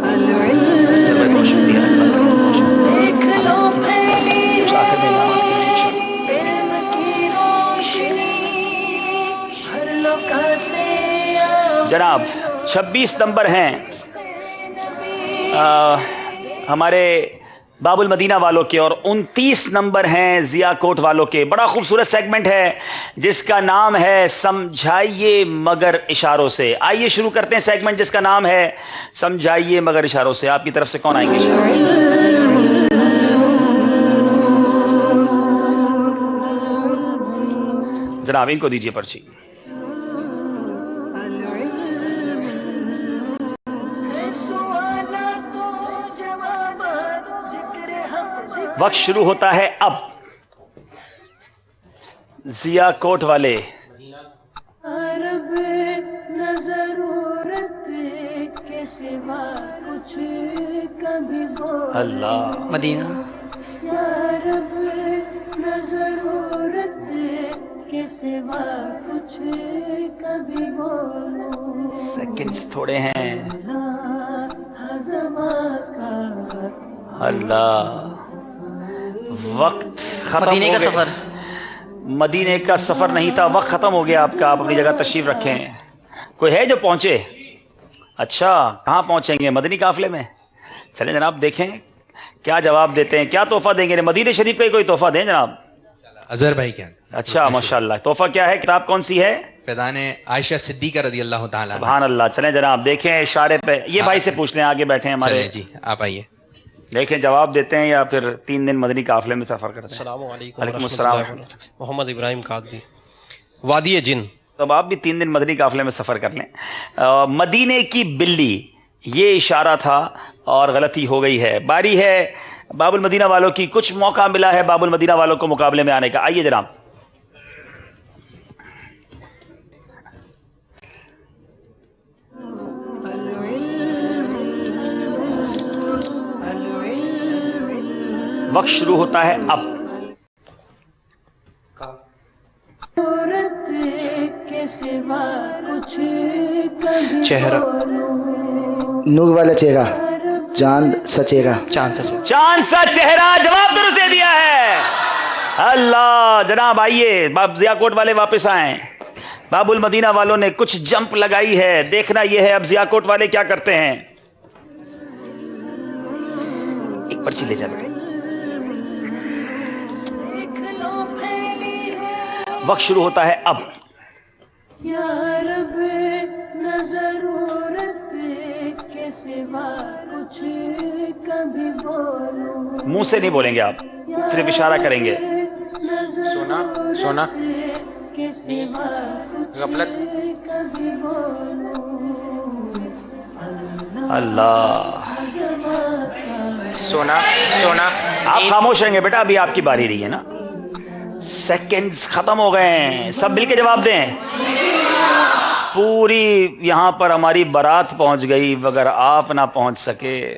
جناب 26 نمبر ہیں ہمارے باب المدینہ والوں کے اور 29 نمبر ہیں ضیاء کوٹ والوں کے. بڑا خوبصورت سیگمنٹ ہے جس کا نام ہے سمجھائیے مگر اشاروں سے. آئیے شروع کرتے ہیں سیگمنٹ جس کا نام ہے سمجھائیے مگر اشاروں سے. آپ کی طرف سے کون آئیں گے؟ جناب ان کو دیجیے پرچی. وقت شروع ہوتا ہے اب. ضیاء کوٹ والے اللہ مدینہ سیکنڈز تھوڑے ہیں. اللہ وقت ختم مدینے کا سفر. مدینے کا سفر نہیں تھا, وقت ختم ہو گیا آپ کا. آپ اپنی جگہ تشریف رکھیں. کوئی ہے جو پہنچے؟ اچھا کہاں پہنچیں گے؟ مدنی قافلے میں. چلیں جناب دیکھیں کیا جواب دیتے ہیں, کیا تحفہ دیں گے. مدینہ شریف کا کوئی تحفہ دیں جناب. اظہر بھائی کیا؟ اچھا ماشاءاللہ. تحفہ کیا ہے؟ کتاب کون سی ہے؟ فیضان عائشہ صدیقہ رضی اللہ تعالیٰ. سبحان اللہ. چلیں جناب دیکھیں اشارے پہ. یہ بھائی سے پوچھ لیں, آگے بیٹھے ہیں ہمارے. جی آپ آئیے دیکھیں جواب دیتے ہیں یا پھر 3 دن مدنی قافلے میں سفر کرتے ہیں. السلام علیکم. وعلیکم السلام. محمد ابراہیم قادری, وادی جن. اب آپ بھی 3 دن مدنی قافلے میں سفر کر لیں. مدینے کی بلی یہ اشارہ تھا اور غلطی ہو گئی ہے. باری ہے باب المدینہ والوں کی. کچھ موقع ملا ہے باب المدینہ والوں کو مقابلے میں آنے کا. آئیے جناب. وقت شروع ہوتا ہے اب. چہرہ, نور والا چہرہ, چاند سا چہرہ. چاند سا چہرہ. جواب درست دے دیا ہے. اللہ جناب آئیے. باب ضیاء کوٹ والے واپس آئیں. باب المدینہ والوں نے کچھ جمپ لگائی ہے. دیکھنا یہ ہے اب ضیاء کوٹ والے کیا کرتے ہیں. ایک پرچی لے جا بیٹے. وقت شروع ہوتا ہے اب. منہ سے نہیں بولیں گے آپ, صرف اشارہ کریں گے. سونا سونا غفلت. اللہ سونا سونا. آپ خاموش رہیں گے بیٹا, ابھی آپ کی باری رہی ہے نا. سیکنڈز ختم ہو گئے ہیں. سب مل کے جواب دیں. پوری یہاں پر ہماری بارات پہنچ گئی مگر آپ نہ پہنچ سکے.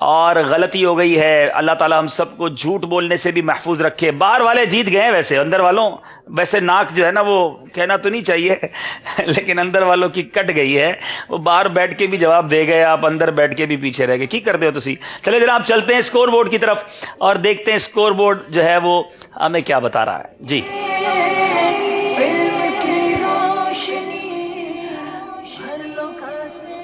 اور غلطی ہو گئی ہے. اللہ تعالیٰ ہم سب کو جھوٹ بولنے سے بھی محفوظ رکھے. باہر والے جیت گئے ہیں ویسے, اندر والوں ویسے ناک جو ہے نا وہ کہنا تو نہیں چاہیے لیکن اندر والوں کی کٹ گئی ہے. وہ باہر بیٹھ کے بھی جواب دے گئے, آپ اندر بیٹھ کے بھی پیچھے رہ گئے. کی کرتے ہو تسی؟ چلے جناب چلتے ہیں اسکور بورڈ کی طرف اور دیکھتے ہیں اسکور بورڈ جو ہے وہ ہمیں کیا بتا رہا ہے. جی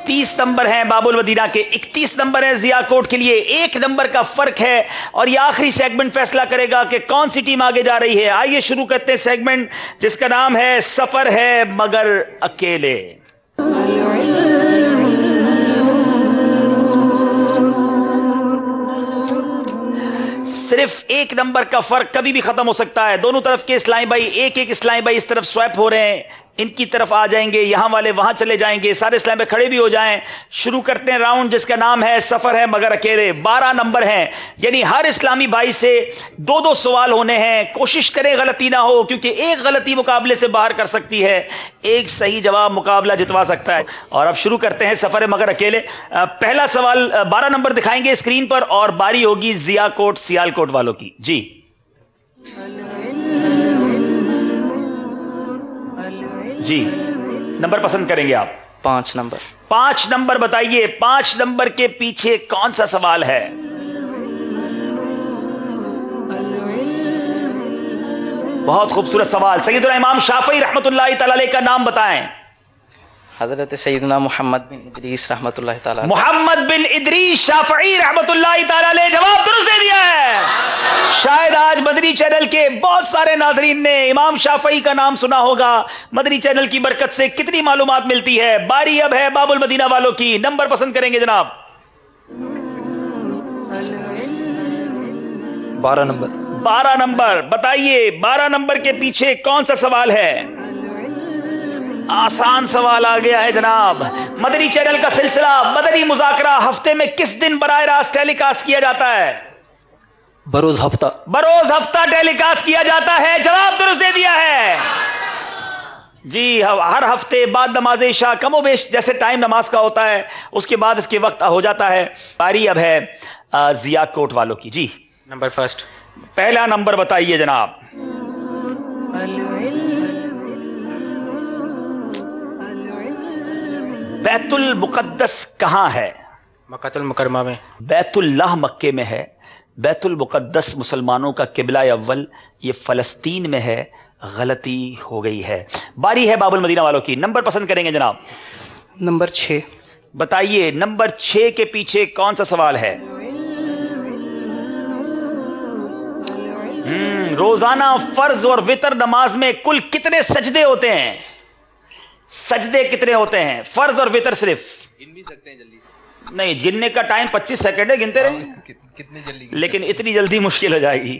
30 نمبر ہیں باب المدینہ کے, 31 نمبر ہیں ضیاء کوٹ کے لیے. 1 نمبر کا فرق ہے اور یہ آخری سیگمنٹ فیصلہ کرے گا کہ کون سی ٹیم آگے جا رہی ہے. آئیے شروع کرتے ہیں سیگمنٹ جس کا نام ہے سفر ہے مگر اکیلے. صرف 1 نمبر کا فرق کبھی بھی ختم ہو سکتا ہے. دونوں طرف کے اسلام بھائی ایک اسلام بھائی اس طرف سوائپ ہو رہے ہیں, ان کی طرف آ جائیں گے, یہاں والے وہاں چلے جائیں گے, سارے اسلام بھائی کھڑے بھی ہو جائیں. شروع کرتے ہیں راؤنڈ جس کا نام ہے سفر ہے مگر اکیلے. 12 نمبر ہیں, یعنی ہر اسلامی بھائی سے 2 سوال ہونے ہیں. کوشش کریں غلطی نہ ہو, کیونکہ ایک غلطی مقابلے سے باہر کر سکتی ہے, ایک صحیح جواب مقابلہ جتوا سکتا ہے. اور اب شروع کرتے ہیں سفر ہے مگر اکیلے. پہلا سوال 12 نمبر دکھائیں گے اسکرین پر اور باری ہوگی ضیاء کوٹ سیال کوٹ والوں کی. جی جی نمبر پسند کریں گے آپ؟ 5 نمبر. 5 نمبر بتائیے, 5 نمبر کے پیچھے کون سا سوال ہے؟ بہت خوبصورت سوال. سیدنا امام شافعی رحمۃ اللہ تعالی علیہ کا نام بتائیں. حضرت سیدنا محمد بن ادریس رحمۃ اللہ تعالی. محمد بن ادریس شافعی رحمۃ اللہ تعالی علیہ جواب درست دے دیا ہے. شاید آج مدنی چینل کے بہت سارے ناظرین نے امام شافعی کا نام سنا ہوگا. مدنی چینل کی برکت سے کتنی معلومات ملتی ہے. باری اب ہے باب المدینہ والوں کی. نمبر پسند کریں گے جناب؟ 12 نمبر. 12 نمبر بتائیے, 12 نمبر کے پیچھے کون سا سوال ہے؟ آسان سوال آ گیا ہے جناب. مدنی چینل کا سلسلہ مدنی مذاکرہ ہفتے میں کس دن براہ راست ٹیلی کاسٹ کیا جاتا ہے؟ بروز ہفتہ. بروز ہفتہ ٹیلی کاسٹ کیا جاتا ہے. جواب درست دے دیا ہے. جی ہر ہفتے بعد نماز عشاء کم و بیش جیسے ٹائم نماز کا ہوتا ہے اس کے بعد اس کے وقت ہو جاتا ہے. باری اب ہے ضیاء کوٹ والوں کی. جی نمبر فرسٹ. پہلا نمبر بتائیے جناب. بیت المقدس کہاں ہے؟ مکہ المکرمہ میں. بیت اللہ مکے میں ہے. بیت المقدس مسلمانوں کا قبلہ اول, یہ فلسطین میں ہے. غلطی ہو گئی ہے. باری ہے باب المدینہ والوں کی. نمبر پسند کریں گے جناب؟ نمبر 6. بتائیے نمبر 6 کے پیچھے کون سا سوال ہے؟ روزانہ فرض اور وتر نماز میں کل کتنے سجدے ہوتے ہیں؟ سجدے کتنے ہوتے ہیں فرض اور وتر صرف؟ گن بھی سکتے ہیں جلدی سے. نہیں, گننے کا ٹائم 25 سیکنڈ ہے, گنتے رہیں. کتنے جلدی, لیکن اتنی جلدی مشکل ہو جائے گی.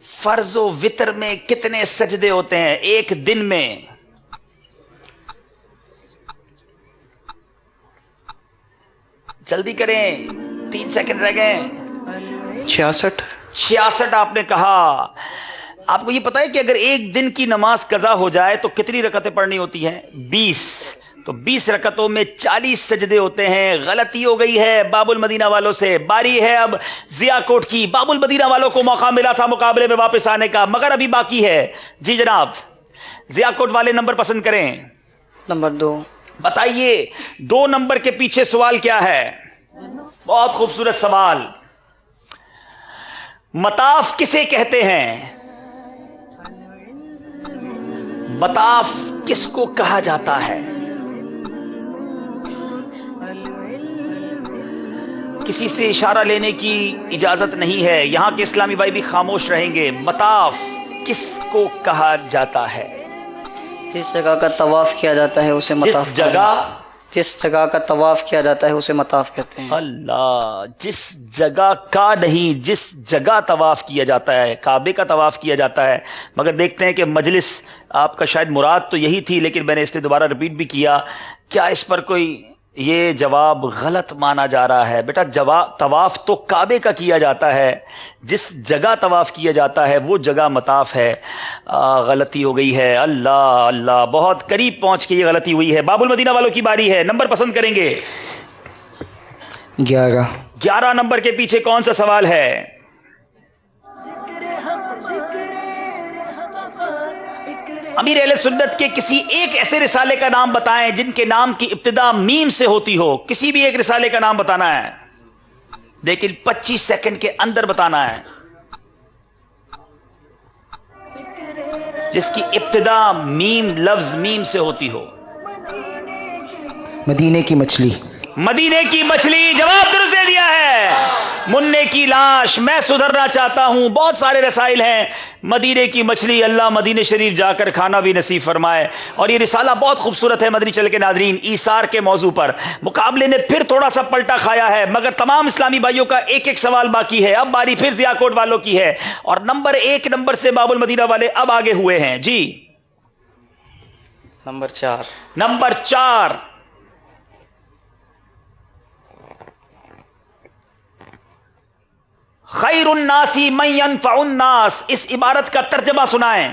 فرض و وتر میں کتنے سجدے ہوتے ہیں ایک دن میں؟ جلدی کریں, 3 سیکنڈ رہ گئے. 66 آپ نے کہا. آپ کو یہ پتا ہے کہ اگر ایک دن کی نماز قضا ہو جائے تو کتنی رکعتیں پڑھنی ہوتی ہیں؟ 20. تو 20 رکعتوں میں 40 سجدے ہوتے ہیں. غلطی ہو گئی ہے باب المدینہ والوں سے. باری ہے اب ضیاء کوٹ کی. باب المدینہ والوں کو موقع ملا تھا مقابلے میں واپس آنے کا, مگر ابھی باقی ہے. جی جناب ضیاء کوٹ والے نمبر پسند کریں. نمبر 2. بتائیے 2 نمبر کے پیچھے سوال کیا ہے؟ بہت خوبصورت سوال. مطاف کسے کہتے ہیں؟ مطاف کس کو کہا جاتا ہے؟ کسی سے اشارہ لینے کی اجازت نہیں ہے. یہاں کے اسلامی بھائی بھی خاموش رہیں گے. مطاف کس کو کہا جاتا ہے؟ جس جگہ کا طواف کیا جاتا ہے اسے مطاف. جس جگہ کا طواف کیا جاتا ہے اسے مطاف کہتے ہیں. اللہ, جس جگہ کا نہیں, جس جگہ طواف کیا جاتا ہے. کعبے کا طواف کیا جاتا ہے. مگر دیکھتے ہیں کہ مجلس آپ کا شاید مراد تو یہی تھی, لیکن میں نے اس لیے دوبارہ ریپیٹ بھی کیا. کیا اس پر کوئی یہ جواب غلط مانا جا رہا ہے؟ بیٹا طواف تو کعبے کا کیا جاتا ہے. جس جگہ طواف کیا جاتا ہے وہ جگہ مطاف ہے. غلطی ہو گئی ہے. اللہ اللہ، بہت قریب پہنچ کے یہ غلطی ہوئی ہے. باب المدینہ والوں کی باری ہے. نمبر پسند کریں گے. 11 نمبر کے پیچھے کون سا سوال ہے؟ امیر اہل سنت کے کسی ایک ایسے رسالے کا نام بتائیں جن کے نام کی ابتدا میم سے ہوتی ہو. کسی بھی ایک رسالے کا نام بتانا ہے، لیکن 25 سیکنڈ کے اندر بتانا ہے، جس کی ابتدا میم، لفظ میم سے ہوتی ہو. مدینے کی مچھلی. مدینے کی مچھلی، جواب درست دے دیا ہے. مننے کی لاش، میں سدھرنا چاہتا ہوں، بہت سارے رسائل ہیں. مدینے کی مچھلی، اللہ مدینے شریف جا کر کھانا بھی نصیب فرمائے. اور یہ رسالہ بہت خوبصورت ہے مدنی چل کے ناظرین، ایثار کے موضوع پر. مقابلے نے پھر تھوڑا سا پلٹا کھایا ہے، مگر تمام اسلامی بھائیوں کا ایک ایک سوال باقی ہے. اب باری پھر ضیاء کوٹ والوں کی ہے، اور نمبر 1 نمبر سے باب المدینہ والے اب آگے ہوئے ہیں. جی نمبر 4. خیر الناس من ينفع الناس، اس عبارت کا ترجمہ سنائیں.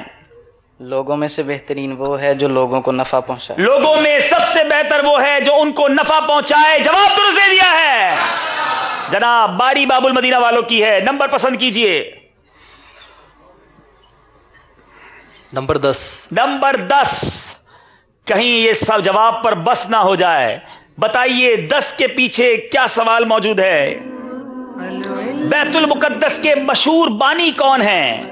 لوگوں میں سے بہترین وہ ہے جو لوگوں کو نفع پہنچائے. لوگوں میں سب سے بہتر وہ ہے جو ان کو نفع پہنچائے. جواب درست دے دیا ہے جناب. باری باب المدینہ والوں کی ہے. نمبر پسند کیجئے. نمبر 10. نمبر 10. کہیں یہ سب جواب پر بس نہ ہو جائے. بتائیے 10 کے پیچھے کیا سوال موجود ہے؟ بیت المقدس کے مشہور بانی کون ہیں؟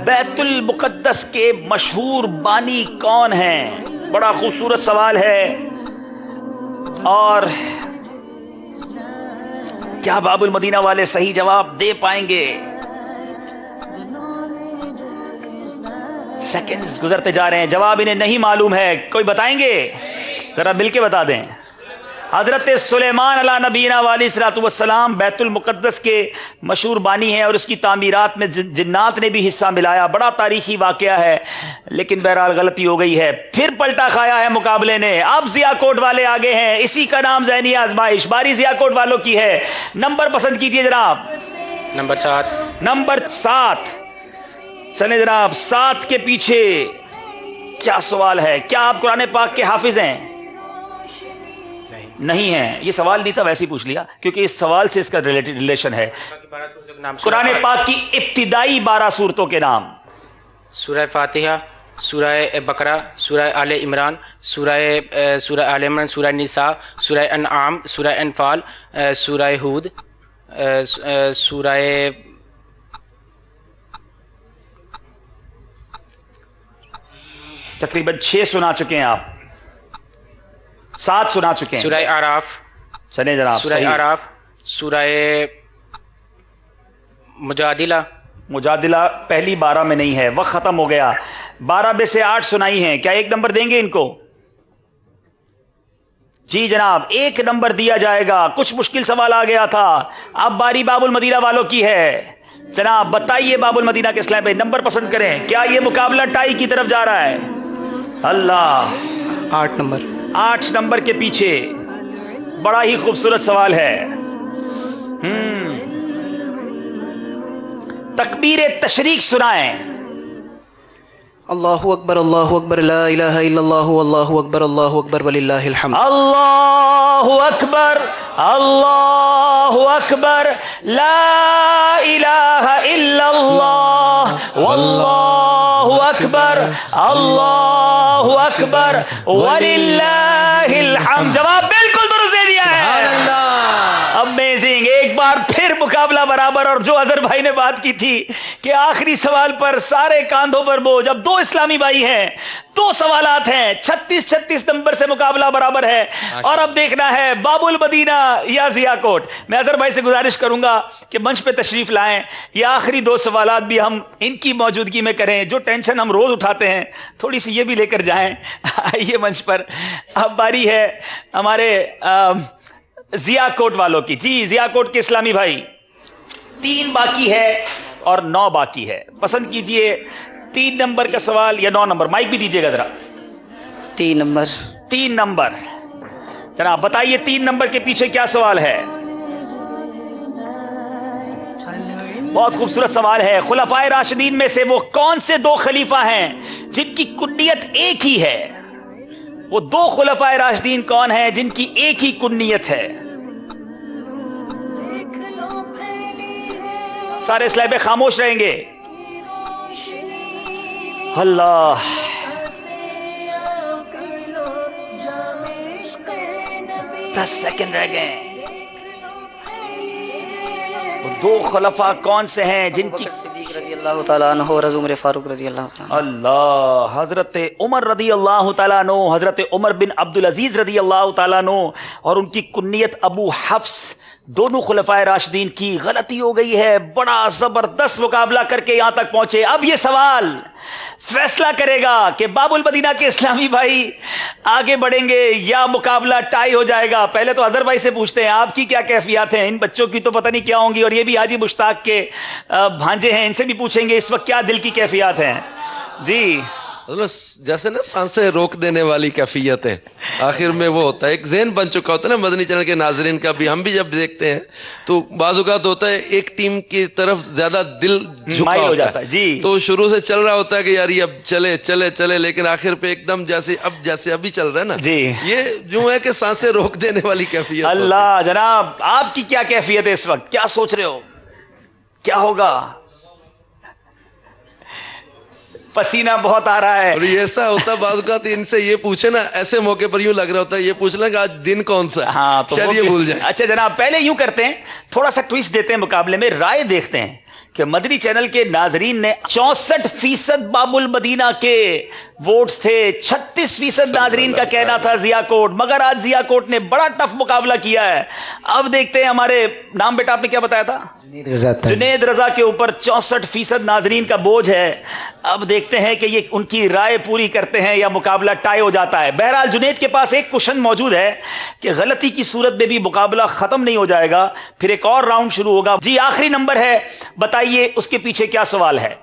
بیت المقدس کے مشہور بانی کون ہیں؟ بڑا خوبصورت سوال ہے. اور کیا باب المدینہ والے صحیح جواب دے پائیں گے؟ سیکنڈز گزرتے جا رہے ہیں، جواب انہیں نہیں معلوم ہے. کوئی بتائیں گے؟ ذرا مل کے بتا دیں. حضرت سلیمان علیہ نبینا علیہ الصلوۃ والسلام بیت المقدس کے مشہور بانی ہیں، اور اس کی تعمیرات میں جنات نے بھی حصہ ملایا. بڑا تاریخی واقعہ ہے، لیکن بہرحال غلطی ہو گئی ہے. پھر پلٹا کھایا ہے مقابلے نے. اب ضیاء کوٹ والے آگے ہیں، اسی کا نام ذہنی آزمائش. باری ضیاء کوٹ والوں کی ہے. نمبر پسند کیجئے جناب. نمبر 7. نمبر 7. چلیں جناب، 7 کے پیچھے کیا سوال ہے؟ کیا آپ قرآن پاک کے حافظ ہیں؟ نہیں ہیں. یہ سوال نہیں تھا، ویسے ہی پوچھ لیا کیونکہ اس سوال سے اس کا ریلیشن ہے. قرآن پاک کی ابتدائی 12 سورتوں کے نام. سورہ فاتحہ، سورہ بقرہ، سورہ آل عمران، سورہ آل عمران، سورہ نساء، سورہ انعام، سورہ انفال، سورہ ہود، سورہ تقریباً 6 سنا چکے ہیں آپ. 7 سنا چکے ہیں. سورہ آراف. چلیں جناب. سورہ آراف، سورہ مجادلہ پہلی 12 میں نہیں ہے، وقت ختم ہو گیا. 12 میں سے 8 سنائی ہیں. کیا 1 نمبر دیں گے ان کو؟ جی جناب 1 نمبر دیا جائے گا. کچھ مشکل سوال آ گیا تھا. اب باری باب المدینہ والوں کی ہے. جناب بتائیے باب المدینہ کے اسلام پہ نمبر پسند کریں. کیا یہ مقابلہ ٹائی کی طرف جا رہا ہے؟ اللہ. 8 نمبر. 8 نمبر کے پیچھے بڑا ہی خوبصورت سوال ہے. تکبیر تشریق سنائیں. اللہ اکبر، اللہ اکبر، لا الہ الا اللہ، اللہ اکبر، اللہ اکبر وللہ الحمد. اللہ اکبر، اللہ اکبر، لا الہ الا اللہ، واللہ اکبر، اللہ اکبر وللہ الحمد. جواب بالکل درست دے دیا ہے. امیزنگ. ایک بار پھر مقابلہ برابر. اور جو اظہر بھائی نے بات کی تھی کہ آخری سوال پر سارے کاندھوں پر بوجھ، اب 2 اسلامی بھائی ہیں، 2 سوالات ہیں، 36 نمبر سے مقابلہ برابر ہے. اور اب دیکھنا ہے باب المدینہ یا ضیاء کوٹ. میں اظہر بھائی سے گزارش کروں گا کہ منچ پہ تشریف لائیں. یہ آخری 2 سوالات بھی ہم ان کی موجودگی میں کریں. جو ٹینشن ہم روز اٹھاتے ہیں تھوڑی سی یہ بھی لے کر جائیں. آئیے منچ پر. اب باری ہے ہمارے ضیاء کوٹ والوں کی. جی ضیاء کوٹ کے اسلامی بھائی، 3 باقی ہے اور 9 باقی ہے. پسند کیجئے 3 نمبر کا سوال یا 9 نمبر. مائک بھی دیجیے گا ذرا. 3 نمبر. 3 نمبر. جناب بتائیے 3 نمبر کے پیچھے کیا سوال ہے؟ بہت خوبصورت سوال ہے. خلفائے راشدین میں سے وہ کون سے دو خلیفہ ہیں جن کی کنیت ایک ہی ہے؟ وہ دو خلفائے راشدین کون ہیں جن کی ایک ہی کنیت ہے؟ سارے اسلام پہ خاموش رہیں گے. اللہ 10 سیکنڈ رہ گئے. دو خلفاء کون سے ہیں جن کی صدیق رضی اللہ تعالیٰ عنہ اور عمر فاروق رضی اللہ تعالیٰ عنہ. اللہ حضرت عمر رضی اللہ تعالیٰ عنہ، حضرت عمر بن عبدالعزیز رضی اللہ تعالیٰ عنہ، اور ان کی کنیت ابو حفص. دونوں خلفائے راشدین کی غلطی ہو گئی ہے. بڑا زبردست مقابلہ کر کے یہاں تک پہنچے. اب یہ سوال فیصلہ کرے گا کہ باب المدینہ کے اسلامی بھائی آگے بڑھیں گے یا مقابلہ ٹائی ہو جائے گا. پہلے تو اظہر بھائی سے پوچھتے ہیں آپ کی کیا کیفیات ہیں. ان بچوں کی تو پتہ نہیں کیا ہوں گی، اور یہ بھی حاجی مشتاق کے بھانجے ہیں، ان سے بھی پوچھیں گے اس وقت کیا دل کی کیفیات ہیں. جی جیسے نا سانسیں روک دینے والی کیفیتیں آخر میں وہ ہوتا ہے، ایک ذہن بن چکا ہوتا ہے نا مدنی چینل کے ناظرین کا بھی. ہم بھی جب دیکھتے ہیں تو بعض اوقات ہوتا ہے ایک ٹیم کی طرف زیادہ دل جھکا ہوتا ہے. جی تو شروع سے چل رہا ہوتا ہے کہ یار یہ اب چلے چلے چلے، لیکن آخر پہ ایک دم جیسے ابھی چل رہا ہے نا. جی یہ جو ہے کہ سانسیں روک دینے والی کیفیت. اللہ جناب آپ کی کیا کیفیت ہے اس وقت؟ کیا سوچ رہے ہو کیا ہوگا؟ پسینہ بہت آ رہا ہے. اور یہ ایسا ہوتا ہے بعض اوقات ان سے یہ پوچھے نا ایسے موقع پر یوں لگ رہا ہوتا ہے یہ پوچھ لیں کہ آج دن کون سا ہے. ہاں تو شاید یہ بھول جائیں. اچھا جناب پہلے یوں کرتے ہیں، تھوڑا سا ٹویسٹ دیتے ہیں مقابلے میں. رائے دیکھتے ہیں کہ مدنی چینل کے ناظرین نے 64% باب المدینہ کے ووٹس تھے، 36% ناظرین کا کہنا تھا ضیاء کوٹ، مگر آج ضیاء کوٹ نے بڑا ٹف مقابلہ کیا ہے. اب دیکھتے ہیں ہمارے نام بیٹا آپ نے کیا بتایا تھا؟ جنید رضا کے اوپر 64% ناظرین کا بوجھ ہے. اب دیکھتے ہیں کہ یہ ان کی رائے پوری کرتے ہیں یا مقابلہ ٹائی ہو جاتا ہے. بہرحال جنید کے پاس ایک کوشچن موجود ہے کہ غلطی کی صورت میں بھی مقابلہ ختم نہیں ہو جائے گا، پھر ایک اور راؤنڈ شروع ہوگا. جی آخری نمبر ہے، بتائیے اس کے پیچھے کیا سوال ہے؟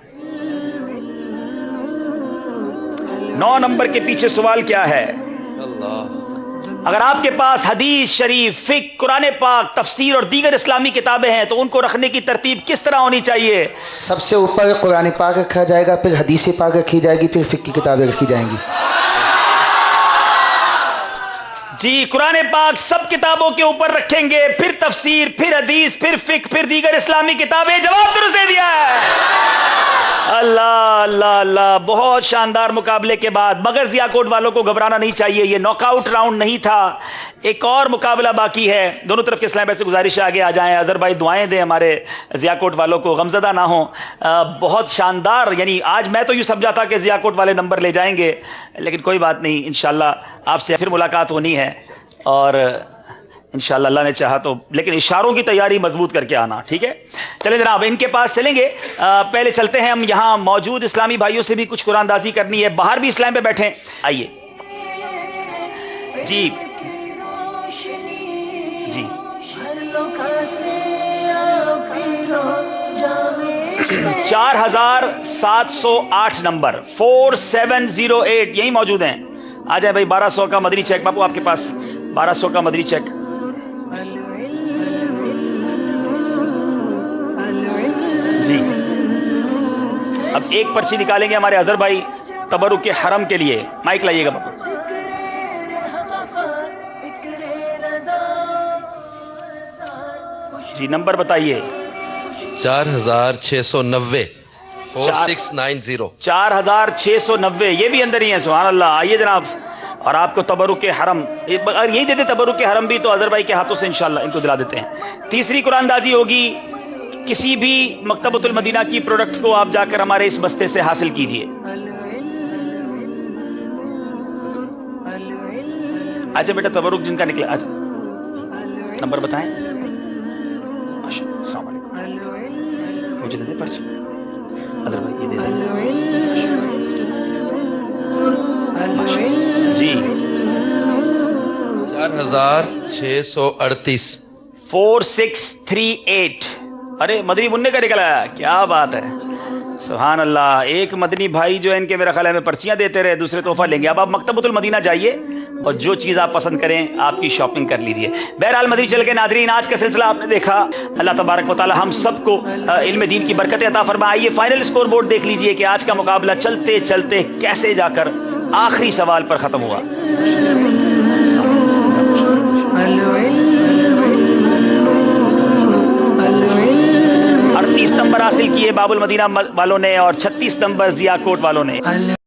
9 نمبر کے پیچھے سوال کیا ہے؟ اگر آپ کے پاس حدیث شریف، فقہ، قرآن پاک، تفسیر اور دیگر اسلامی کتابیں ہیں تو ان کو رکھنے کی ترتیب کس طرح ہونی چاہیے؟ سب سے اوپر قرآن پاک رکھا جائے گا، پھر حدیث پاک رکھی جائے گی، پھر فقہ کی کتابیں رکھی جائیں گی. جی قرآن پاک سب کتابوں کے اوپر رکھیں گے، پھر تفسیر، پھر حدیث، پھر فقہ، پھر دیگر اسلامی کتابیں. جواب درست دے دیا ہے. اللہ اللہ اللہ بہت شاندار مقابلے کے بعد. مگر ضیاء کوٹ والوں کو گھبرانا نہیں چاہیے، یہ ناک آؤٹ راؤنڈ نہیں تھا، ایک اور مقابلہ باقی ہے. دونوں طرف کے اسلام سے گزارش ہے آگے آ جائیں. اظہر بھائی دعائیں دیں ہمارے ضیاء کوٹ والوں کو، غمزدہ نہ ہوں. بہت شاندار، یعنی آج میں تو یوں سمجھا تھا کہ ضیاء کوٹ والے نمبر لے جائیں گے، لیکن کوئی بات نہیں، انشاءاللہ آپ سے پھر ملاقات ہونی ہے اور انشاءاللہ اللہ نے چاہا تو. لیکن اشاروں کی تیاری مضبوط کر کے آنا، ٹھیک ہے؟ چلیں جناب ان کے پاس چلیں گے. پہلے چلتے ہیں ہم یہاں موجود اسلامی بھائیوں سے بھی کچھ قرآن اندازی کرنی ہے. باہر بھی اسلام پہ بیٹھیں، آئیے. جی جی 4708 نمبر 4708 یہی موجود ہیں. آ جائیں بھائی. 1200 کا مدنی چیک باپو آپ کے پاس، 1200 کا مدنی چیک. جی اب ایک پرچی نکالیں گے ہمارے اظہر بھائی تبرک کے حرم کے لیے. مائک لائیے گا باپو. جی نمبر بتائیے. 4690 4690 4690 یہ بھی اندر ہی ہے. سبحان اللہ. آئیے جناب اور آپ کو تبرک کے حرم، اگر یہی دیتے تبرک کے حرم بھی تو اظہر بھائی کے ہاتھوں سے انشاءاللہ ان کو دلا دیتے ہیں. تیسری قرآن اندازی ہوگی کسی بھی مکتبۃ المدینہ کی پروڈکٹ کو آپ جا کر ہمارے اس بستے سے حاصل کیجئے. آجا بیٹا تبرک جن کا نکلا آجا نمبر بتائیں. السلام علیکم. مجھے دے دیں پرچی اظہر بھائی، یہ دے دیں. جی 4638 4638. ارے مدنی منع کا نکلا ہے، کیا بات ہے. سبحان اللہ. ایک مدنی بھائی جو ہے ان کے میرا خیال ہے ہمیں پرچیاں دیتے رہے, دوسرے تحفہ لیں گے. اب آپ مکتبۃ المدینہ جائیے اور جو چیز آپ پسند کریں آپ کی شاپنگ کر لیجیے. بہرحال مدنی چل کے ناظرین, آج کا سلسلہ آپ نے دیکھا. اللہ تبارک و تعالی ہم سب کو علم دین کی برکتیں عطا فرمائے. آئیے فائنل اسکور بورڈ دیکھ لیجیے کہ آج کا مقابلہ چلتے چلتے کیسے جا کر آخری سوال پر ختم ہوا. 38 نمبر حاصل کیے باب المدینہ والوں نے اور 36 نمبر ضیاء کوٹ والوں نے.